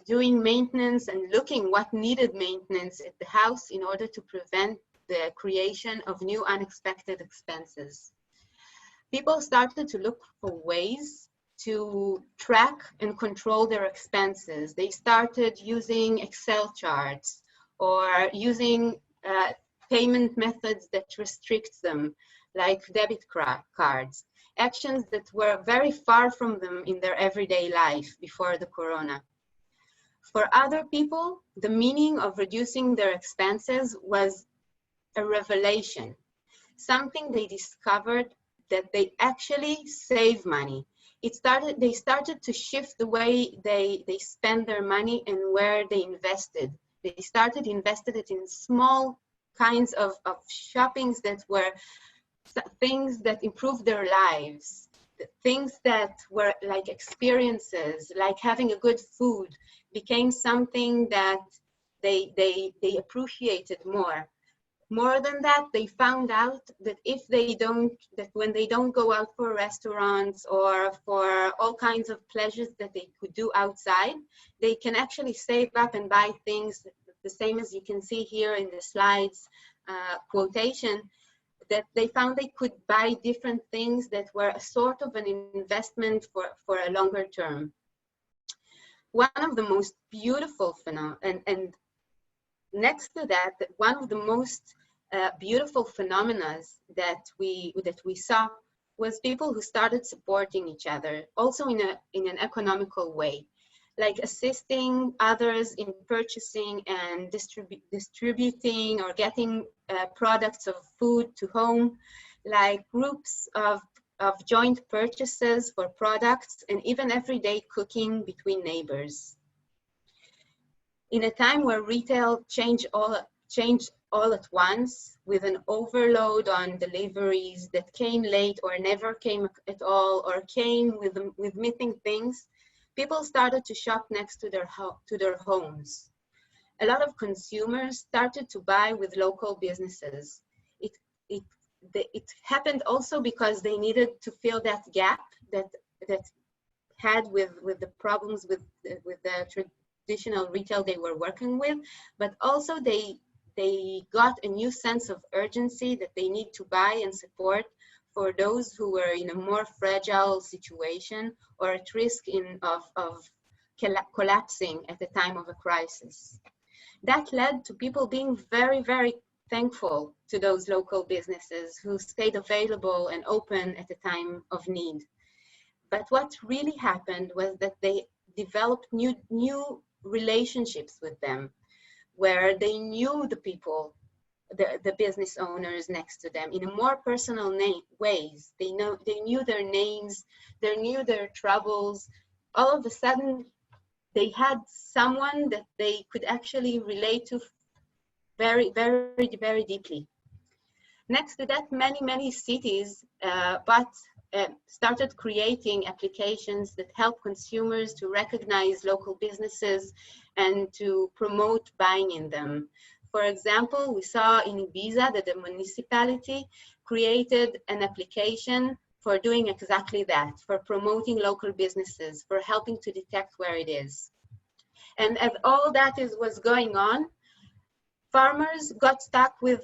doing maintenance and looking what needed maintenance at the house in order to prevent the creation of new unexpected expenses. People started to look for ways to track and control their expenses. They started using Excel charts or using payment methods that restrict them, like debit cards, actions that were very far from them in their everyday life before the corona. For other people, the meaning of reducing their expenses was a revelation, something they discovered that they actually save money. They started to shift the way they spend their money and where they invested. They started invested it in small kinds of shoppings that were things that improved their lives, things that were like experiences, like having a good food, became something that they appreciated more. More than that, they found out that when they don't go out for restaurants or for all kinds of pleasures that they could do outside, they can actually save up and buy things the same as you can see here in the slides quotation, that they found they could buy different things that were a sort of an investment for a longer term. One of the most beautiful phenomena, and next to that, one of the most beautiful phenomena that we saw was people who started supporting each other, also in an economical way, like assisting others in purchasing and distributing or getting products of food to home, like groups of joint purchases for products, and even everyday cooking between neighbors. In a time where retail changed all at once, with an overload on deliveries that came late or never came at all, or came with missing things, people started to shop next to their homes. a lot of consumers started to buy with local businesses. It happened also because they needed to fill that gap that had with the problems with the traditional retail they were working with, but also they got a new sense of urgency that they need to buy and support for those who were in a more fragile situation or at risk of collapsing at the time of a crisis. That led to people being very, very thankful to those local businesses who stayed available and open at the time of need. But what really happened was that they developed new relationships with them, where they knew the people, the business owners next to them in a more personal ways. They knew their names, they knew their troubles. All of a sudden, they had someone that they could actually relate to very, very, very deeply. Next to that, many cities started creating applications that help consumers to recognize local businesses and to promote buying in them. For example, we saw in Ibiza that the municipality created an application for doing exactly that, for promoting local businesses, for helping to detect where it is. And as all that was going on, farmers got stuck with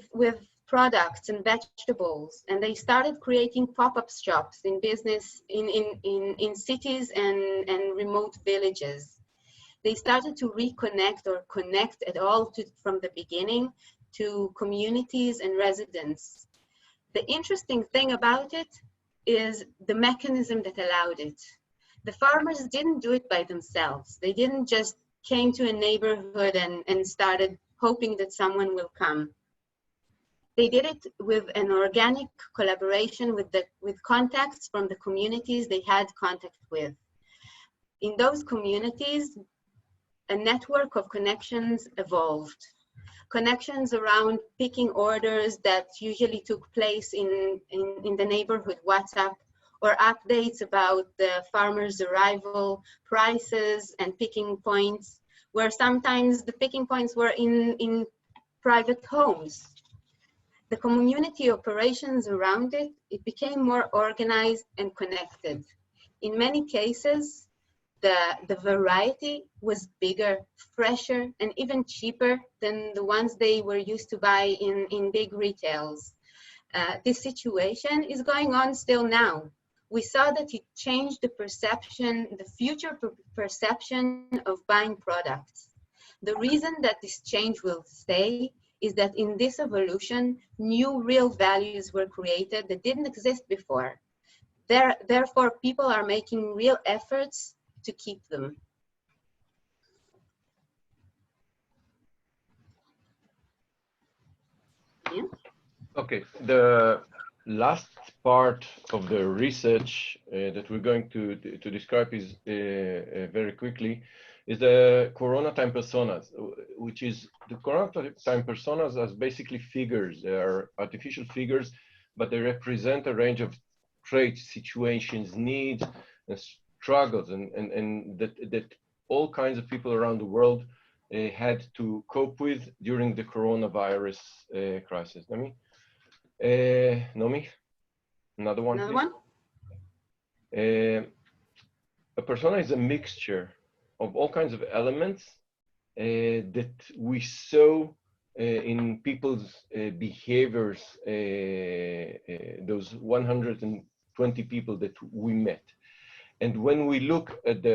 products and vegetables, and they started creating pop-up shops in cities and remote villages. They started to reconnect or connect at all from the beginning to communities and residents. The interesting thing about it is the mechanism that allowed it. The farmers didn't do it by themselves. They didn't just came to a neighborhood and started hoping that someone will come. They did it with an organic collaboration with contacts from the communities they had contact with. In those communities, a network of connections evolved. Connections around picking orders that usually took place in the neighborhood WhatsApp, or updates about the farmer's arrival, prices, and picking points, where sometimes the picking points were in private homes. The community operations around it became more organized and connected. In many cases, the variety was bigger, fresher, and even cheaper than the ones they were used to buy in big retails. This situation is going on still now. We saw that it changed the perception, the future perception of buying products. The reason that this change will stay is that in this evolution, new real values were created that didn't exist before. Therefore, people are making real efforts to keep them. Yeah. Okay, the last part of the research that we're going to describe is very quickly is the Corona time personas, which is the Corona time personas as basically figures. They are artificial figures, but they represent a range of traits, situations, needs, and struggles, and that all kinds of people around the world had to cope with during the coronavirus crisis. Nomi, another one. Another please. one? A persona is a mixture of all kinds of elements that we saw in people's behaviors, those 120 people that we met. And when we look at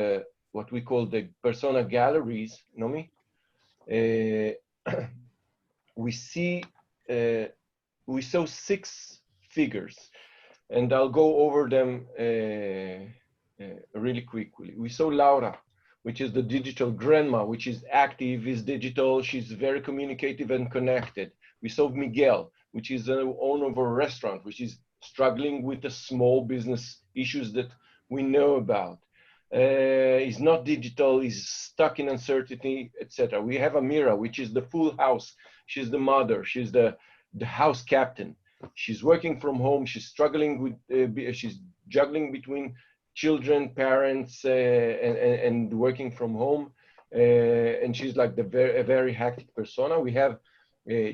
what we call the persona galleries, Nomi, we saw 6 figures, and I'll go over them really quickly. We saw Laura, which is the digital grandma, which is active, is digital, she's very communicative and connected. We saw Miguel, which is the owner of a restaurant, which is struggling with the small business issues that we know about. He's not digital, he's stuck in uncertainty, etc. We have Amira, which is the full house. She's the mother, she's the house captain. She's working from home, she's struggling with, she's juggling between children, parents, and working from home. and she's like a very hectic persona. We have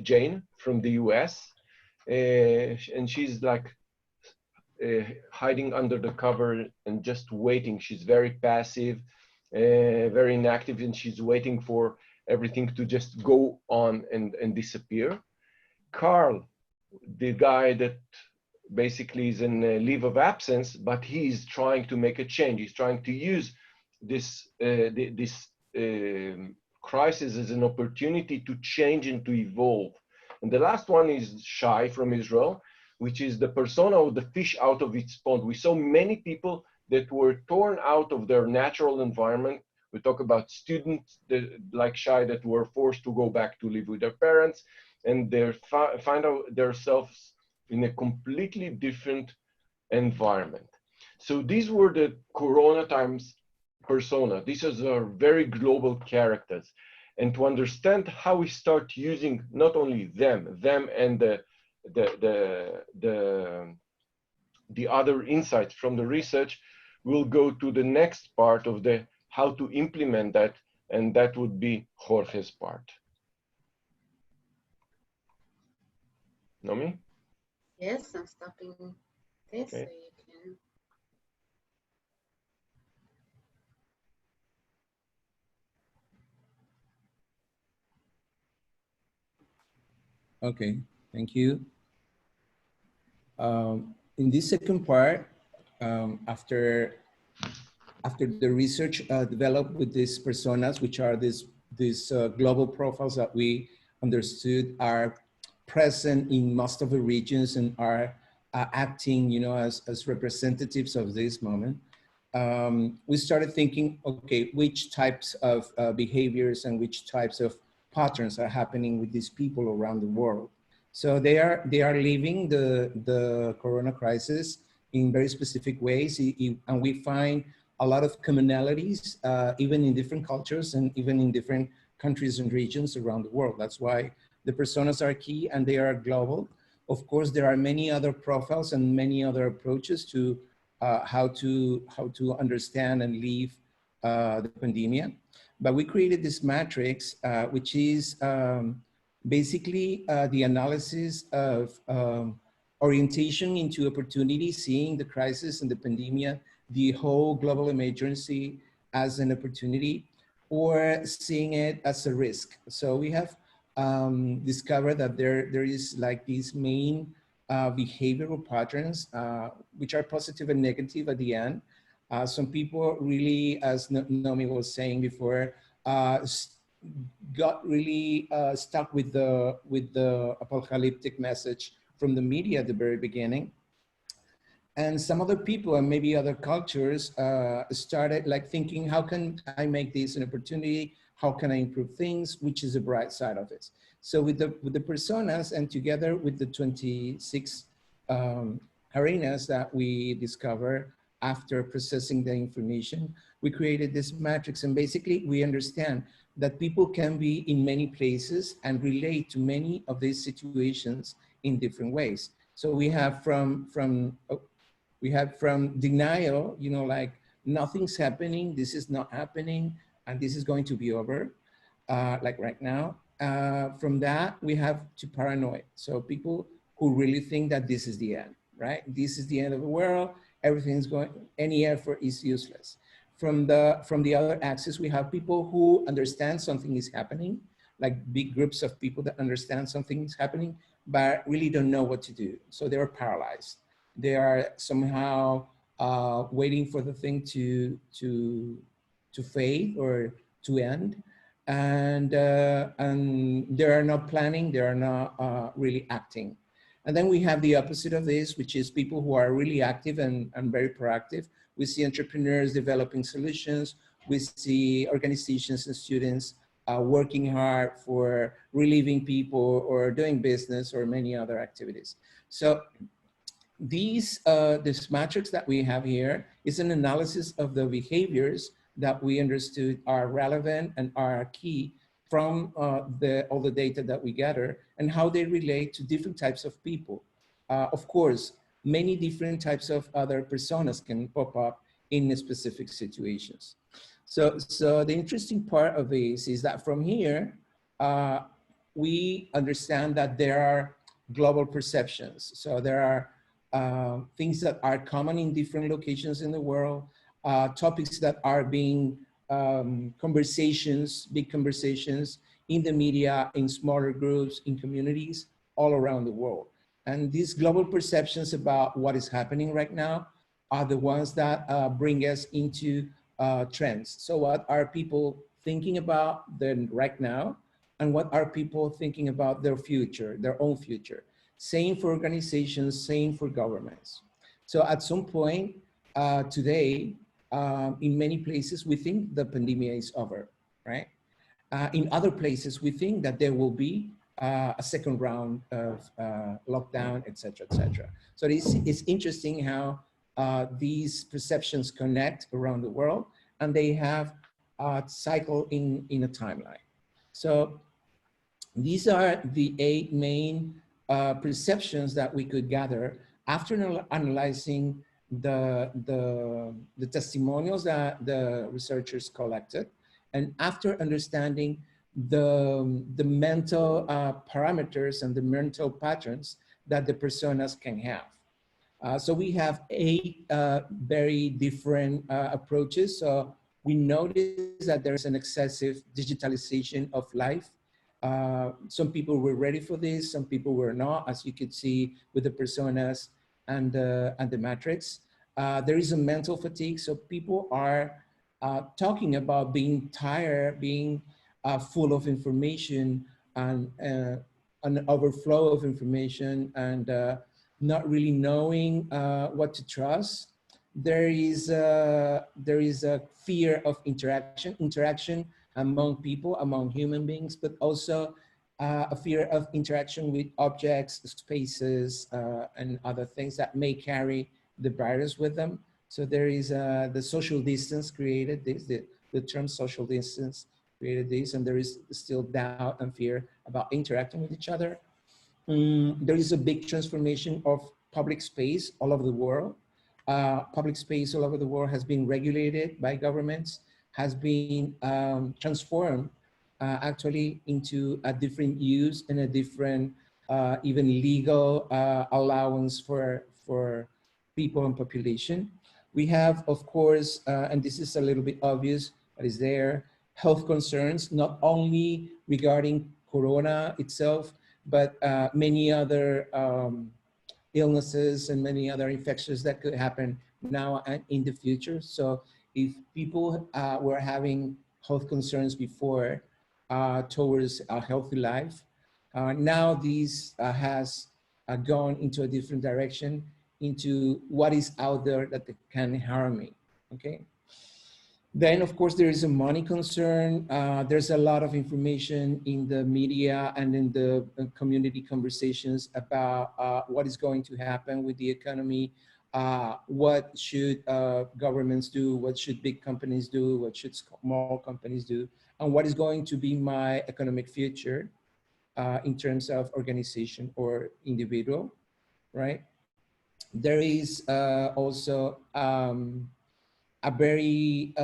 Jane from the US, and she's like hiding under the cover and just waiting. She's very passive, very inactive, and she's waiting for everything to just go on and disappear. Carl, the guy that basically is in a leave of absence, but he's trying to make a change. He's trying to use this crisis as an opportunity to change and to evolve. And the last one is Shai from Israel, which is the persona of the fish out of its pond. We saw many people that were torn out of their natural environment. We talk about students like Shai that were forced to go back to live with their parents, and they find out themselves in a completely different environment. So these were the Corona times persona. These are very global characters. And to understand how we start using not only them and the other insights from the research, we'll go to the next part of the how to implement that, and that would be Jorge's part. Nomi? Yes, I'm stopping this Okay. so you can. Okay, thank you. In this second part, after the research developed with these personas, which are these global profiles that we understood are present in most of the regions and are acting, as representatives of this moment, we started thinking, okay, which types of behaviors and which types of patterns are happening with these people around the world. So they are living the Corona crisis in very specific ways, and we find a lot of commonalities, even in different cultures and even in different countries and regions around the world. That's why the personas are key and they are global. Of course, there are many other profiles and many other approaches to how to understand and live the pandemic. But we created this matrix, which is basically the analysis of orientation into opportunity, seeing the crisis and the pandemic, the whole global emergency as an opportunity, or seeing it as a risk. So we have discovered that there is like these main behavioral patterns, which are positive and negative at the end. Some people really, as Nomi was saying before, got really stuck with the apocalyptic message from the media at the very beginning. And some other people and maybe other cultures started like thinking, how can I make this an opportunity? How can I improve things? Which is the bright side of it. So with the personas and together with the 26 arenas that we discover after processing the information, we created this matrix. And basically we understand that people can be in many places and relate to many of these situations in different ways. So we have from denial, like nothing's happening, this is not happening, and this is going to be over, like right now. From that, we have to paranoid. So people who really think that this is the end, right? This is the end of the world, everything's going, any effort is useless. From the other axis, we have people who understand something is happening, like big groups of people that understand something is happening, but really don't know what to do. So they are paralyzed. They are somehow waiting for the thing to fade or to end. And they are not planning, they are not really acting. And then we have the opposite of this, which is people who are really active and very proactive. We see entrepreneurs developing solutions. We see organizations and students working hard for relieving people or doing business or many other activities. So this matrix that we have here is an analysis of the behaviors that we understood are relevant and are key from all the data that we gather and how they relate to different types of people. Of course, many different types of other personas can pop up in specific situations. So the interesting part of this is that from here, we understand that there are global perceptions. So there are things that are common in different locations in the world, topics that are being conversations, big conversations in the media, in smaller groups, in communities all around the world. And these global perceptions about what is happening right now are the ones that bring us into trends. So what are people thinking about then right now? And what are people thinking about their future, their own future? Same for organizations, same for governments. So at some point today, in many places, we think the pandemic is over, right? In other places, we think that there will be a second round of lockdown, et cetera, et cetera. So it's interesting how these perceptions connect around the world, and they have a cycle in a timeline. So these are the 8 main perceptions that we could gather after analyzing the testimonials that the researchers collected, and after understanding the mental parameters and the mental patterns that the personas can have. So we have 8 very different approaches. So we notice that there's an excessive digitalization of life. Some people were ready for this, some people were not, as you could see with the personas and the matrix. There is a mental fatigue, so people are talking about being tired, being full of information, and an overflow of information, and not really knowing what to trust. There is a fear of interaction among people, among human beings, but also a fear of interaction with objects, spaces, and other things that may carry the virus with them. So there is the social distance created this, the term social distance created this, and there is still doubt and fear about interacting with each other. There is a big transformation of public space all over the world. Public space all over the world has been regulated by governments, has been transformed actually into a different use and a different even legal allowance for people and population. We have, of course, and this is a little bit obvious, but is there, health concerns, not only regarding Corona itself, but many other illnesses and many other infections that could happen now and in the future. So if people were having health concerns before towards a healthy life, now these has gone into a different direction, into what is out there that can harm me, okay? Then, of course, there is a money concern. There's a lot of information in the media and in the community conversations about what is going to happen with the economy. What should governments do? What should big companies do? What should small companies do? And what is going to be my economic future in terms of organization or individual, right? There is also a very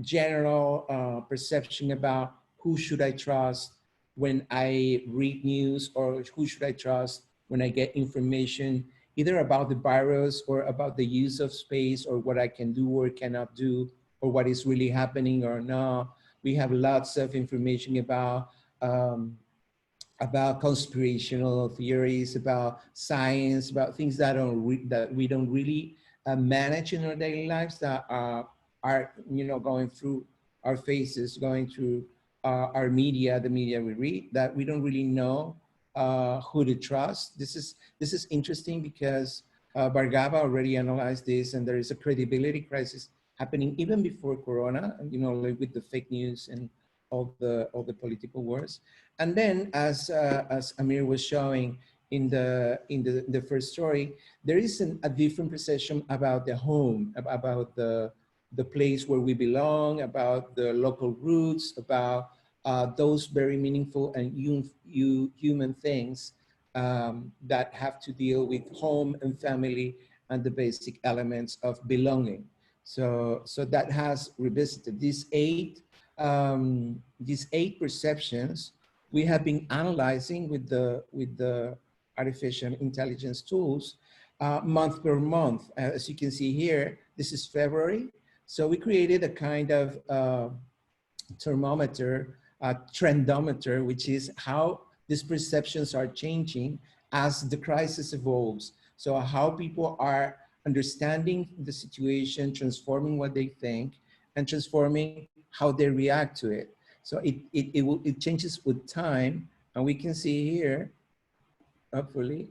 general perception about who should I trust when I read news, or who should I trust when I get information, either about the virus or about the use of space, or what I can do or cannot do, or what is really happening or not. We have lots of information about conspirational theories, about science, about things that we don't really manage in our daily lives, that are going through our faces, going through our media, the media we read, that we don't really know who to trust. This is interesting because Bargava already analyzed this, and there is a credibility crisis happening even before Corona, like with the fake news and all the political wars. And then, as Amir was showing in the first story, there is a different perception about the home, about the place where we belong, about the local roots, about those very meaningful and human things that have to deal with home and family and the basic elements of belonging. So that has revisited these eight perceptions. We have been analyzing with the artificial intelligence tools month per month. As you can see here, this is February. So we created a kind of thermometer, trendometer, which is how these perceptions are changing as the crisis evolves. So how people are understanding the situation, transforming what they think, and transforming how they react to it. So it changes with time, and we can see here, hopefully,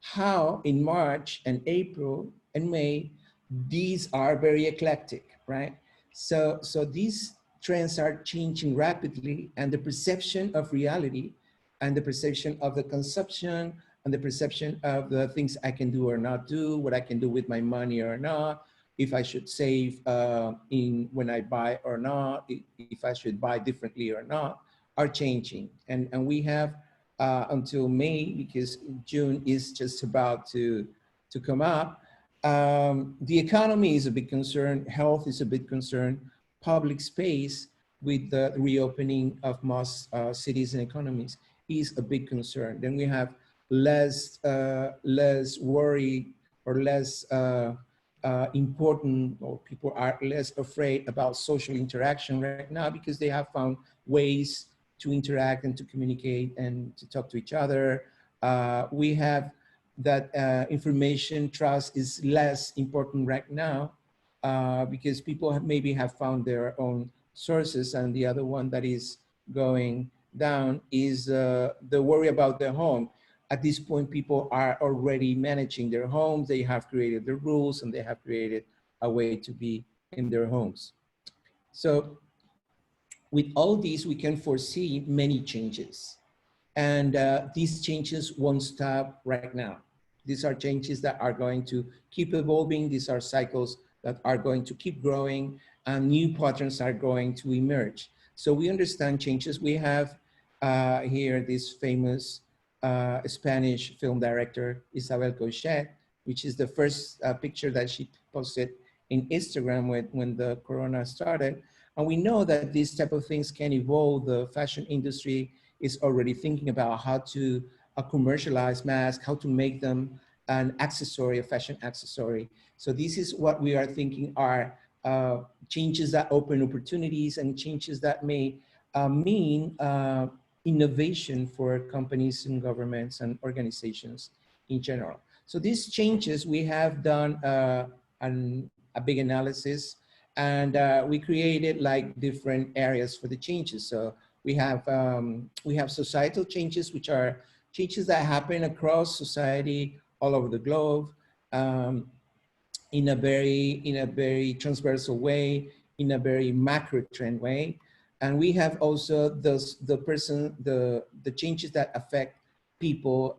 how in March and April and May, these are very eclectic, right? So these trends are changing rapidly, and the perception of reality and the perception of the consumption and the perception of the things I can do or not do, what I can do with my money or not, if I should save in when I buy or not, if I should buy differently or not, are changing. And we have until May, because June is just about to come up. The economy is a big concern, health is a big concern, public space with the reopening of most cities and economies is a big concern. Then we have less worry or less important, or people are less afraid about social interaction right now because they have found ways to interact and to communicate and to talk to each other. We have that information trust is less important right now because people maybe have found their own sources, and the other one that is going down is the worry about their home. At this point, people are already managing their homes. They have created the rules and they have created a way to be in their homes. So with all these, we can foresee many changes. And these changes won't stop right now. These are changes that are going to keep evolving. These are cycles that are going to keep growing, and new patterns are going to emerge. So we understand changes. We have here this famous Spanish film director, Isabel Cochet, which is the first picture that she posted in Instagram when the corona started. And we know that these type of things can evolve. The fashion industry is already thinking about how to commercialize masks, how to make them an accessory, a fashion accessory. So this is what we are thinking are changes that open opportunities and changes that may mean innovation for companies and governments and organizations in general. So these changes, we have done a big analysis, and we created like different areas for the changes. So we have societal changes, which are changes that happen across society all over the globe in a very transversal way, in a very macro trend way. And we have also the changes that affect people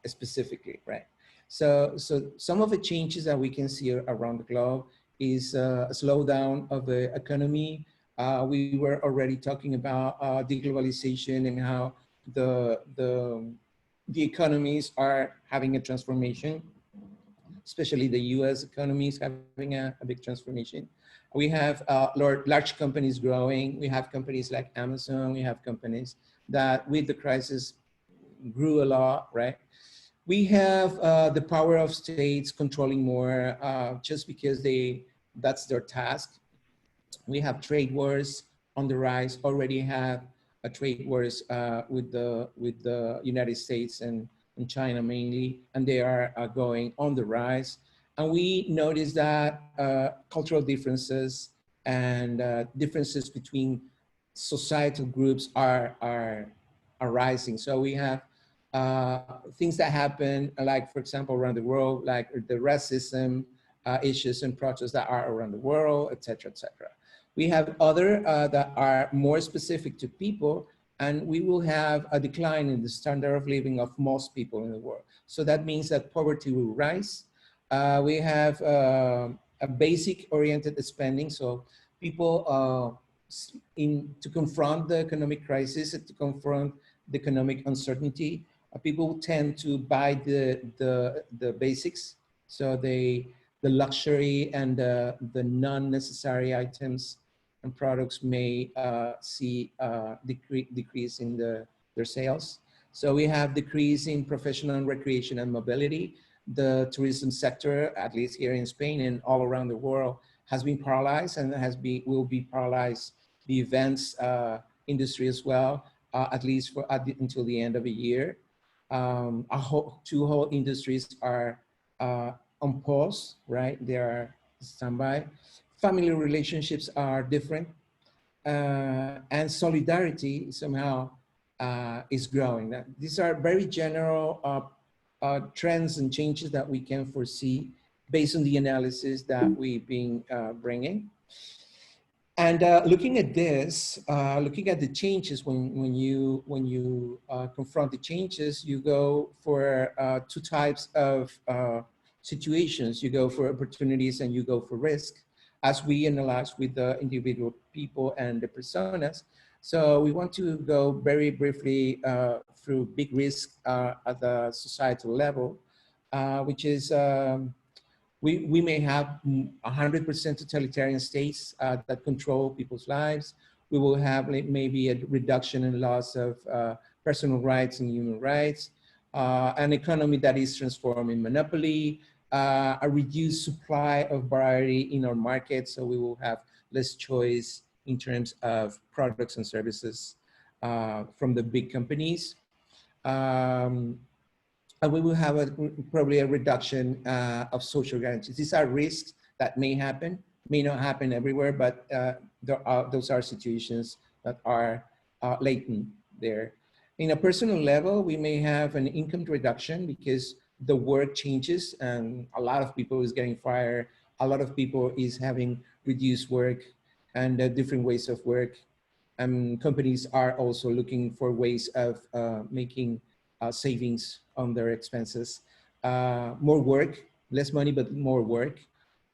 specifically, right? So some of the changes that we can see around the globe is a slowdown of the economy. We were already talking about deglobalization and how the economies are having a transformation, especially the US economy is having a big transformation. We have large companies growing. We have companies like Amazon. We have companies that with the crisis grew a lot, right? We have the power of states controlling more just because that's their task. We have trade wars on the rise, already have a trade wars with the United States and China mainly, and they are going on the rise. And we notice that cultural differences and differences between societal groups are rising. So we have things that happen, like for example, around the world, like the racism issues and protests that are around the world, et cetera, et cetera. We have other that are more specific to people, and we will have a decline in the standard of living of most people in the world. So that means that poverty will rise. We have a basic oriented spending. So people to confront the economic crisis, to confront the economic uncertainty, people tend to buy the basics. So they the luxury and the non-necessary items and products may see decrease in their sales. So we have decrease in professional and recreation and mobility. The tourism sector, at least here in Spain and all around the world, has been paralyzed and will be paralyzed. The events industry as well, at least until the end of the year. Two whole industries are on pause, right? They are standby. Family relationships are different, and solidarity somehow is growing. These are very general trends and changes that we can foresee based on the analysis that we've been bringing. And looking at this, looking at the changes, when you confront the changes, you go for two types of situations. You go for opportunities and you go for risk, as we analyze with the individual people and the personas. So we want to go very briefly through big risk at the societal level, which is we may have 100% totalitarian states that control people's lives. We will have maybe a reduction in loss of personal rights and human rights, an economy that is transformed in monopoly, a reduced supply of variety in our market, so we will have less choice in terms of products and services from the big companies. And we will have probably a reduction of social guarantees. These are risks that may happen, may not happen everywhere, but those are situations that are latent there. In a personal level, we may have an income reduction because the work changes and a lot of people is getting fired. A lot of people is having reduced work and different ways of work. And companies are also looking for ways of making savings on their expenses. More work, less money, but more work.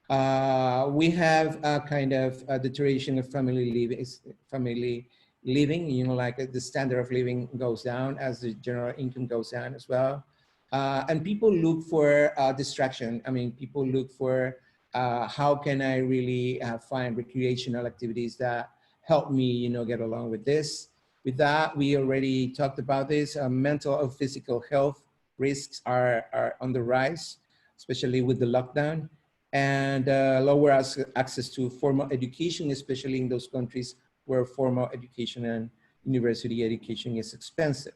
We have a kind of a deterioration of family living, you know, like the standard of living goes down as the general income goes down as well. And people look for distraction. I mean, people look for how can I really find recreational activities that help me, you know, get along with this. With that, we already talked about this. Mental or physical health risks are on the rise, especially with the lockdown, and lower access to formal education, especially in those countries where formal education and university education is expensive.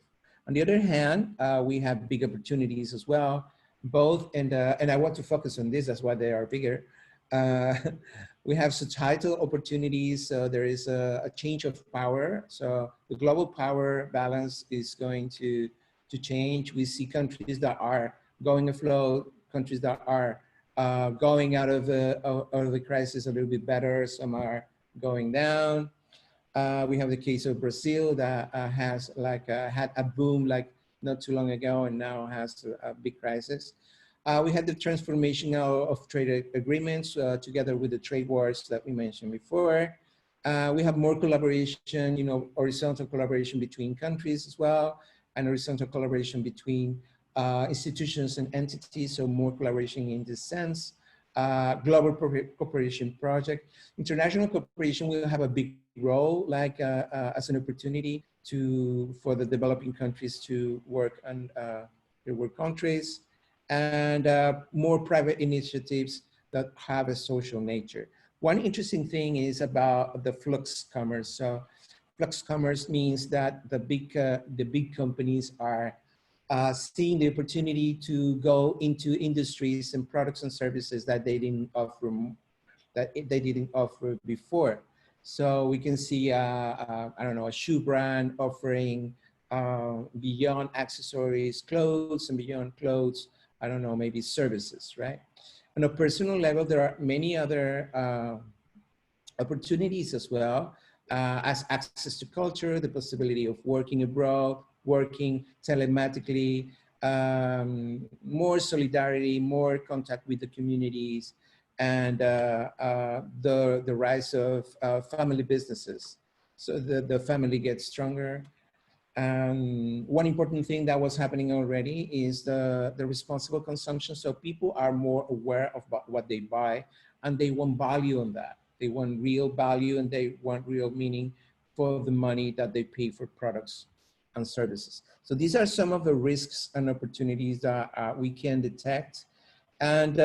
On the other hand, we have big opportunities as well, both, and I want to focus on this, that's why they are bigger. We have societal opportunities. There is a change of power. So the global power balance is going to change. We see countries that are going afloat, countries that are going out of the crisis a little bit better. Some are going down. We have the case of Brazil that has had a boom like not too long ago and now has a big crisis. We had the transformation of trade agreements together with the trade wars that we mentioned before. We have more collaboration, you know, horizontal collaboration between countries as well, and horizontal collaboration between institutions and entities, so more collaboration in this sense. Global cooperation project. International cooperation will have a big role, like as an opportunity for the developing countries to work on their work countries, and more private initiatives that have a social nature. One interesting thing is about the flux commerce. So flux commerce means that the big companies are seeing the opportunity to go into industries and products and services that they didn't offer before. So we can see, I don't know, a shoe brand offering beyond accessories, clothes, and beyond clothes, I don't know, maybe services, right? On a personal level, there are many other opportunities as well, as access to culture, the possibility of working abroad, working telematically, more solidarity, more contact with the communities, and the rise of family businesses. So the family gets stronger. And one important thing that was happening already is the responsible consumption. So people are more aware of what they buy, and they want value on that. They want real value, and they want real meaning for the money that they pay for products and services. So these are some of the risks and opportunities that we can detect. And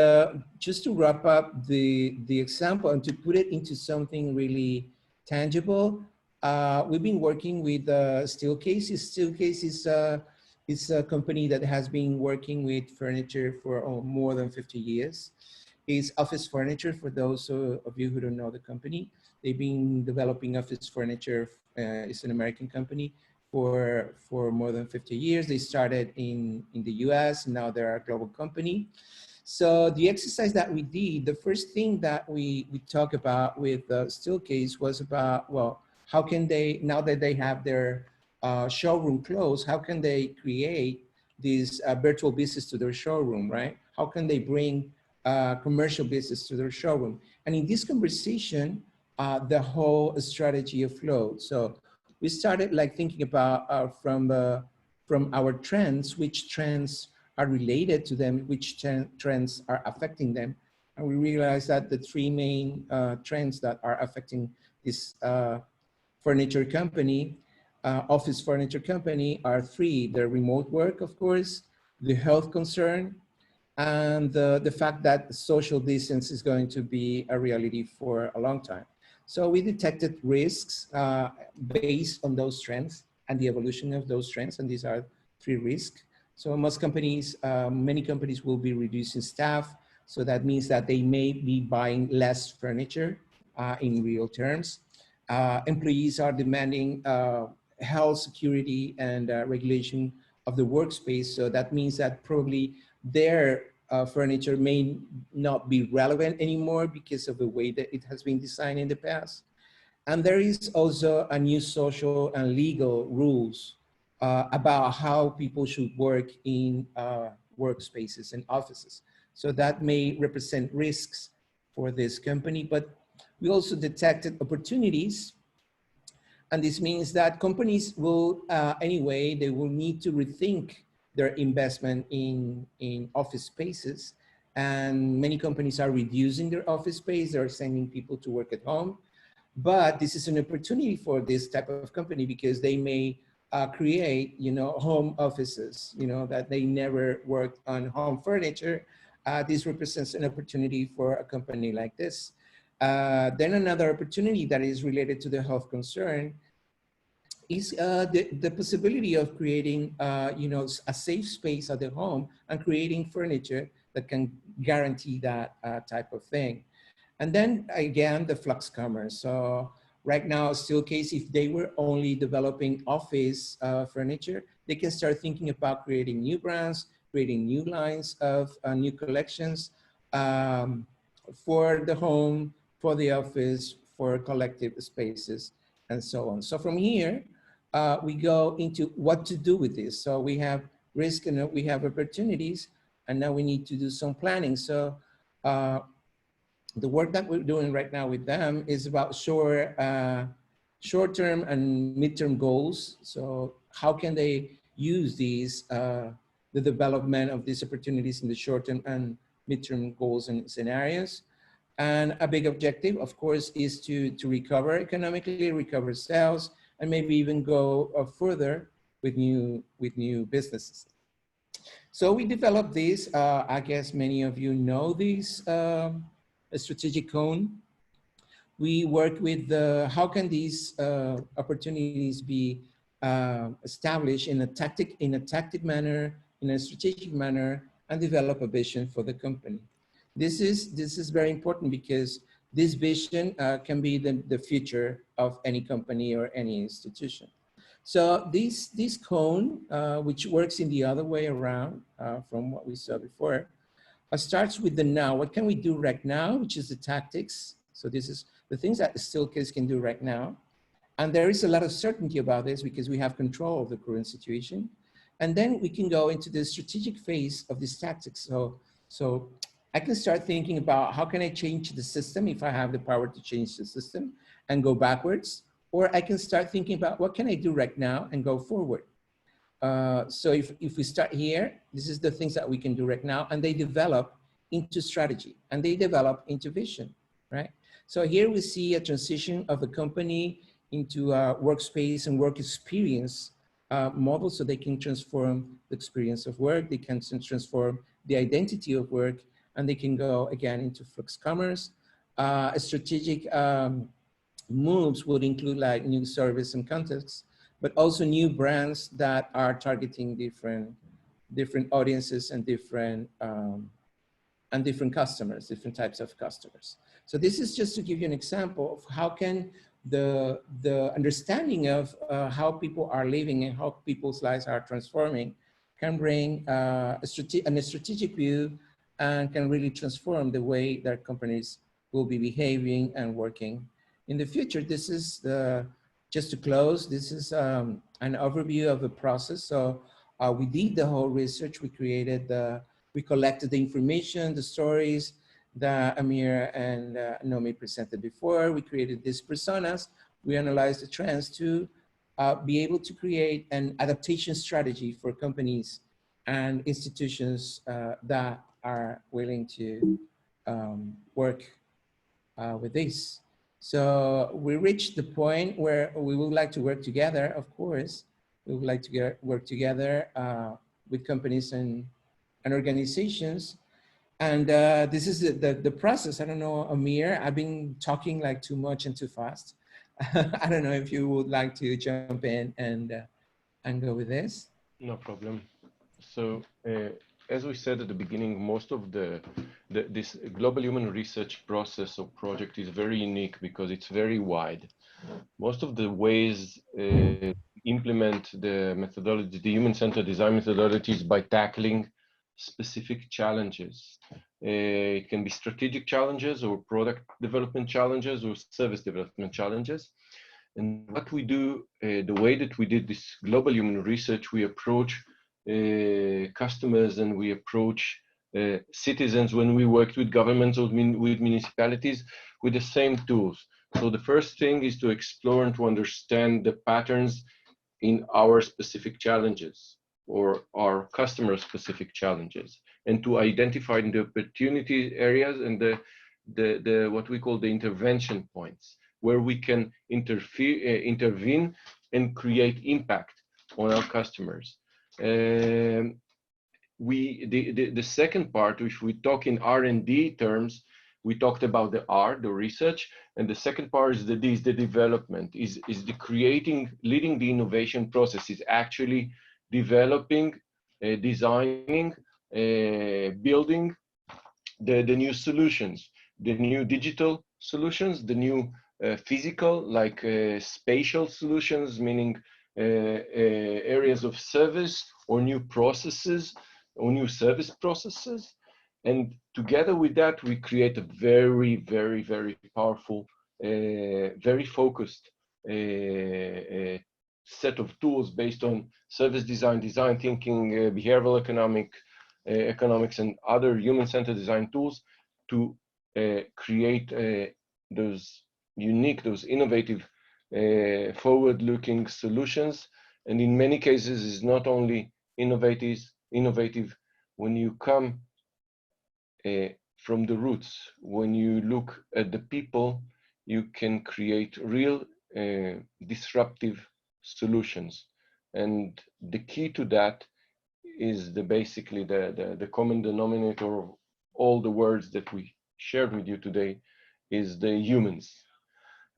just to wrap up the example and to put it into something really tangible, we've been working with Steelcase. Steelcase is a company that has been working with furniture for more than 50 years. It's office furniture for those of you who don't know the company. They've been developing office furniture. It's an American company for more than 50 years. They started in the US, now they're a global company. So the exercise that we did, the first thing that we talked about with Steelcase was about, well, how can they, now that they have their showroom closed, how can they create these virtual business to their showroom, right? How can they bring commercial business to their showroom? And in this conversation, the whole strategy flowed. So we started like thinking about from our trends, which trends are related to them, which trends are affecting them. And we realized that the three main trends that are affecting this furniture company, office furniture company, are three: the remote work, of course, the health concern, and the fact that social distance is going to be a reality for a long time. So we detected risks based on those trends and the evolution of those trends, and these are three risks. So most companies, many companies will be reducing staff. So that means that they may be buying less furniture in real terms. Employees are demanding health, security, and regulation of the workspace. So that means that probably their furniture may not be relevant anymore because of the way that it has been designed in the past. And there is also a new social and legal rules about how people should work in workspaces and offices. So that may represent risks for this company, but we also detected opportunities. And this means that companies will, anyway, they will need to rethink their investment in office spaces. And many companies are reducing their office space. They're sending people to work at home. But this is an opportunity for this type of company because they may create, home offices, that they never worked on home furniture. This represents an opportunity for a company like this. Then another opportunity that is related to the health concern is the possibility of creating, a safe space at the home and creating furniture that can guarantee that type of thing. And then again, the flux commerce. So right now, Steelcase, if they were only developing office furniture, they can start thinking about creating new brands, creating new lines of new collections for the home, for the office, for collective spaces, and so on. So from here, we go into what to do with this. So we have risk and we have opportunities, and now we need to do some planning. So the work that we're doing right now with them is about short-term and midterm goals. So how can they use these, the development of these opportunities in the short-term and midterm goals and scenarios? And a big objective, of course, is to recover economically, recover sales, and maybe even go further with new businesses. So we developed this. I guess many of you know this strategic cone. We work with how can these opportunities be established in a tactic manner, in a strategic manner, and develop a vision for the company. This is very important because this vision can be the future of any company or any institution. So this cone, which works in the other way around from what we saw before, starts with the now. What can we do right now, which is the tactics. So this is the things that Steelcase can do right now. And there is a lot of certainty about this because we have control of the current situation. And then we can go into the strategic phase of these tactics. So I can start thinking about how can I change the system if I have the power to change the system and go backwards, or I can start thinking about what can I do right now and go forward. So if we start here, this is the things that we can do right now, and they develop into strategy and they develop into vision, right? So here we see a transition of the company into a workspace and work experience model, so they can transform the experience of work, they can transform the identity of work, and they can go again into flux commerce. A strategic moves would include like new service and contexts, but also new brands that are targeting different audiences and different customers, different types of customers. So this is just to give you an example of how can the understanding of how people are living and how people's lives are transforming can bring a strategic view and can really transform the way that companies will be behaving and working in the future. This is just to close, this is an overview of the process. So we did the whole research, we collected the information, the stories that Amir and Nomi presented before. We created these personas. We analyzed the trends to be able to create an adaptation strategy for companies and institutions that are willing to work with this. So we reached the point where we would like to work together, of course. We would like to work together with companies and organizations. And this is the process. I don't know, Amir, I've been talking like too much and too fast. I don't know if you would like to jump in and go with this. No problem. So as we said at the beginning, most of this global human research process or project is very unique because it's very wide. Most of the ways implement the methodology, the human-centered design methodologies, by tackling specific challenges. It can be strategic challenges or product development challenges or service development challenges. And what we do, the way that we did this global human research, we approach customers and we approach citizens when we worked with governments or with municipalities with the same tools. So the first thing is to explore and to understand the patterns in our specific challenges or our customer specific challenges, and to identify the opportunity areas and the what we call the intervention points, where we can intervene and create impact on our customers. The second part, if we talk in R&D terms, we talked about the R, the research, and the second part is the D, is the development, is the creating, leading the innovation process, is actually developing, designing, building the new solutions, the new digital solutions, the new physical, like spatial solutions, meaning areas of service or new processes or new service processes. And together with that, we create a very, very, very powerful, very focused set of tools based on service design, design thinking, behavioral economics, and other human-centered design tools to create those unique, those innovative, forward-looking solutions. And in many cases, it's not only innovative when you come from the roots. When you look at the people, you can create real disruptive solutions. And the key to that is basically the common denominator of all the words that we shared with you today is the humans.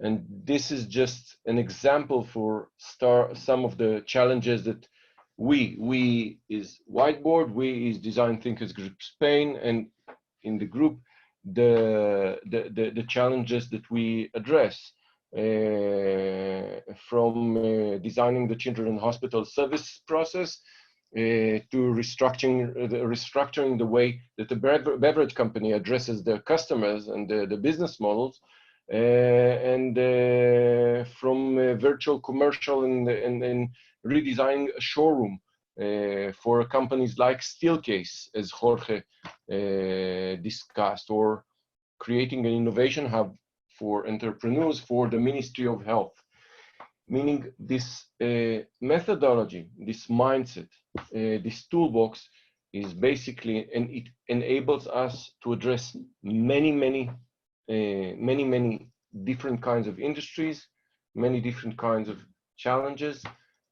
And this is just an example for some of the challenges that we is Whiteboard, we is Design Thinkers Group Spain, and in the group, the challenges that we address, from designing the children's hospital service process to restructuring the way that the beverage company addresses their customers and the business models, and from virtual commercial and redesigning a showroom for companies like Steelcase, as Jorge discussed, or creating an innovation hub for entrepreneurs for the Ministry of Health. meaning this methodology, this mindset, this toolbox is basically, and it enables us to address many different kinds of industries, many different kinds of challenges,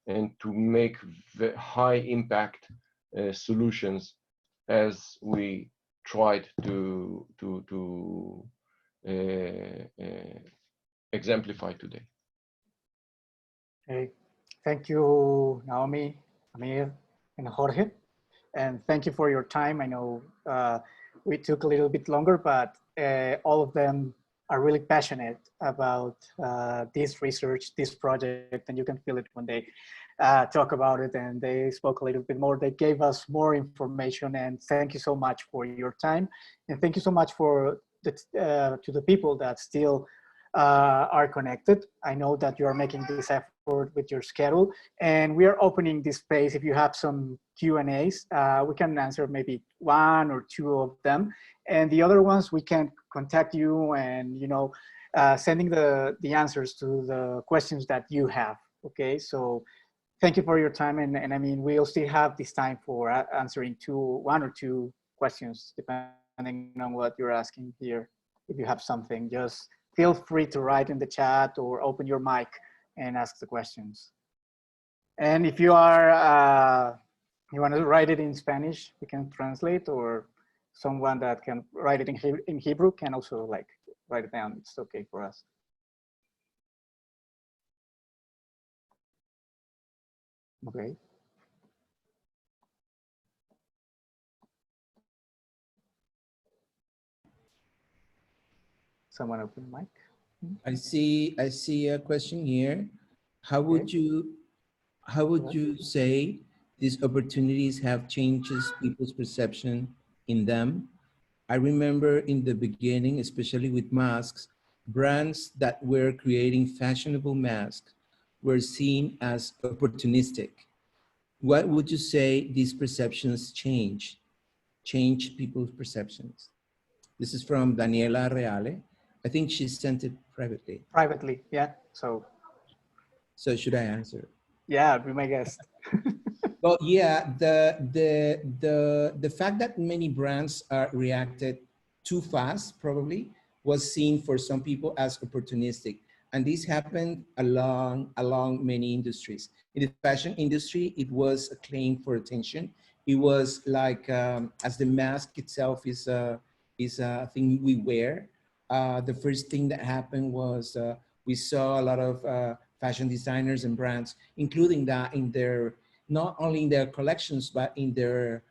and to make high impact solutions as we tried to exemplify today. Okay. Thank you, Naomi, Amir, and Jorge. And thank you for your time. I know we took a little bit longer, but all of them are really passionate about this research, this project, and you can feel it when they talk about it, and they spoke a little bit more. They gave us more information, and thank you so much for your time. And thank you so much for to the people that still are connected. I know that you are making this effort with your schedule, and we are opening this space. If you have some Q&As, we can answer maybe one or two of them, and the other ones we can contact you and sending the answers to the questions that you have. Okay, so thank you for your time, and I mean we'll still have this time for answering one or two questions depending on what you're asking here. If you have something, just feel free to write in the chat or open your mic and ask the questions. And if you are, you want to write it in Spanish, we can translate, or someone that can write it in Hebrew can also like write it down. It's okay for us. Okay. Someone open the mic. I see a question here. How would you say these opportunities have changes people's perception in them? I remember in the beginning, especially with masks, brands that were creating fashionable masks were seen as opportunistic. What would you say these perceptions change people's perceptions? This is from Daniela Reale. I think she sent it privately. Privately, yeah. So should I answer? Yeah, be my guest. Well, yeah, the fact that many brands reacted too fast probably was seen for some people as opportunistic. And this happened along many industries. In the fashion industry, it was a claim for attention. It was like, as the mask itself is a thing we wear, the first thing that happened was we saw a lot of fashion designers and brands, including that in their, not only in their collections, but in their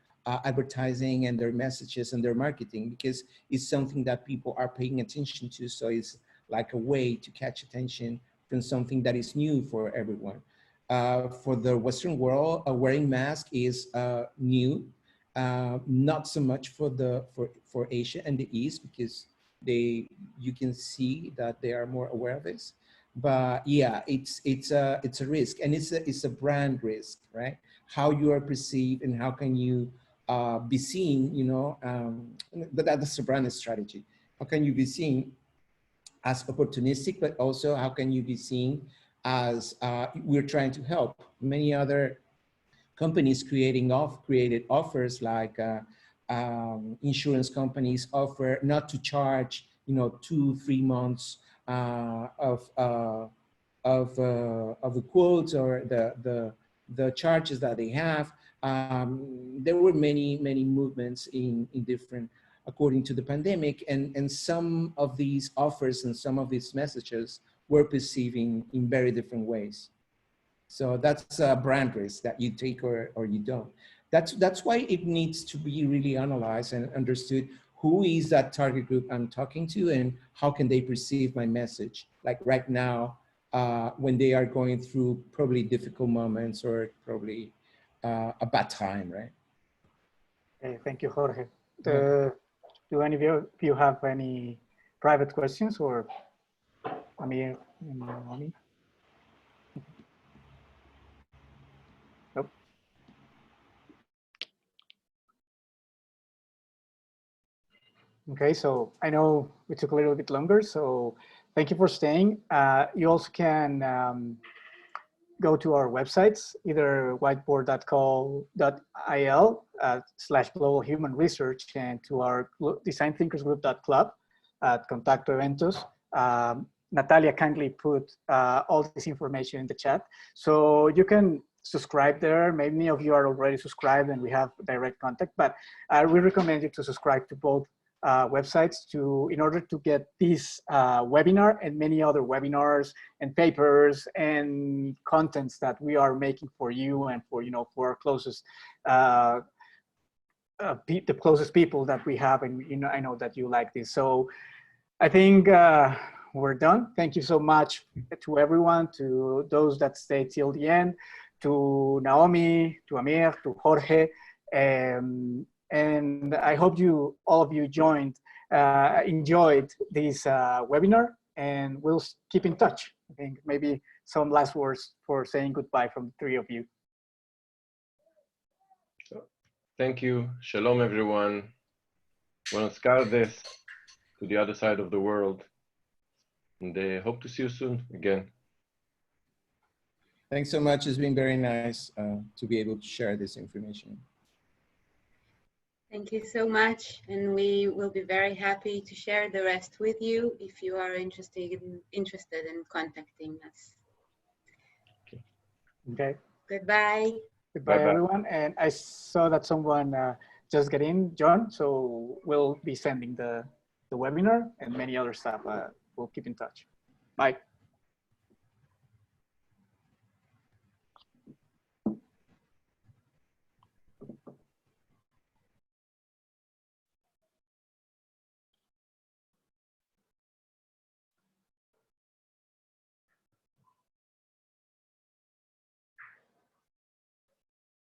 advertising and their messages and their marketing, because it's something that people are paying attention to. So it's like a way to catch attention from something that is new for everyone. For the Western world, wearing mask is new, not so much for Asia and the East, because you can see that they are more aware of this. But yeah, it's a risk, and it's a brand risk, right? How you are perceived and how can you be seen, but that's a brand strategy. How can you be seen as opportunistic, but also how can you be seen as we're trying to help? Many other companies created offers, like insurance companies offer not to charge 2-3 months of the quotes or the charges that they have. There were many movements in different, according to the pandemic, and some of these offers and some of these messages were perceiving in very different ways. So that's a brand risk that you take or you don't. That's why it needs to be really analyzed and understood. Who is that target group I'm talking to, and how can they perceive my message? Like right now, when they are going through probably difficult moments or probably a bad time, right? Okay, thank you, Jorge. Do any of you have any private questions, or Amir? Nope. Okay, so I know we took a little bit longer, so thank you for staying. You also can go to our websites, either whiteboard.co.il/global-human-research and to our design-thinkers-group.club at Contacto Eventos. Natalia kindly put all this information in the chat. So you can subscribe there. Many of you are already subscribed and we have direct contact, but we recommend you to subscribe to both websites in order to get this webinar and many other webinars and papers and contents that we are making for you and for our closest the closest people that we have, and I know that you like this. So I think we're done. Thank you so much to everyone, to those that stayed till the end, to Naomi, to Amir, to Jorge, and I hope all of you enjoyed this webinar, and we'll keep in touch. I think maybe some last words for saying goodbye from the three of you. Thank you. Shalom, everyone. Buenas tardes to the other side of the world. And hope to see you soon again. Thanks so much. It's been very nice to be able to share this information. Thank you so much. And we will be very happy to share the rest with you if you are interested in contacting us. Okay. Goodbye. Goodbye, everyone. And I saw that someone just got in, John. So we'll be sending the webinar and many other stuff. We'll keep in touch. Bye.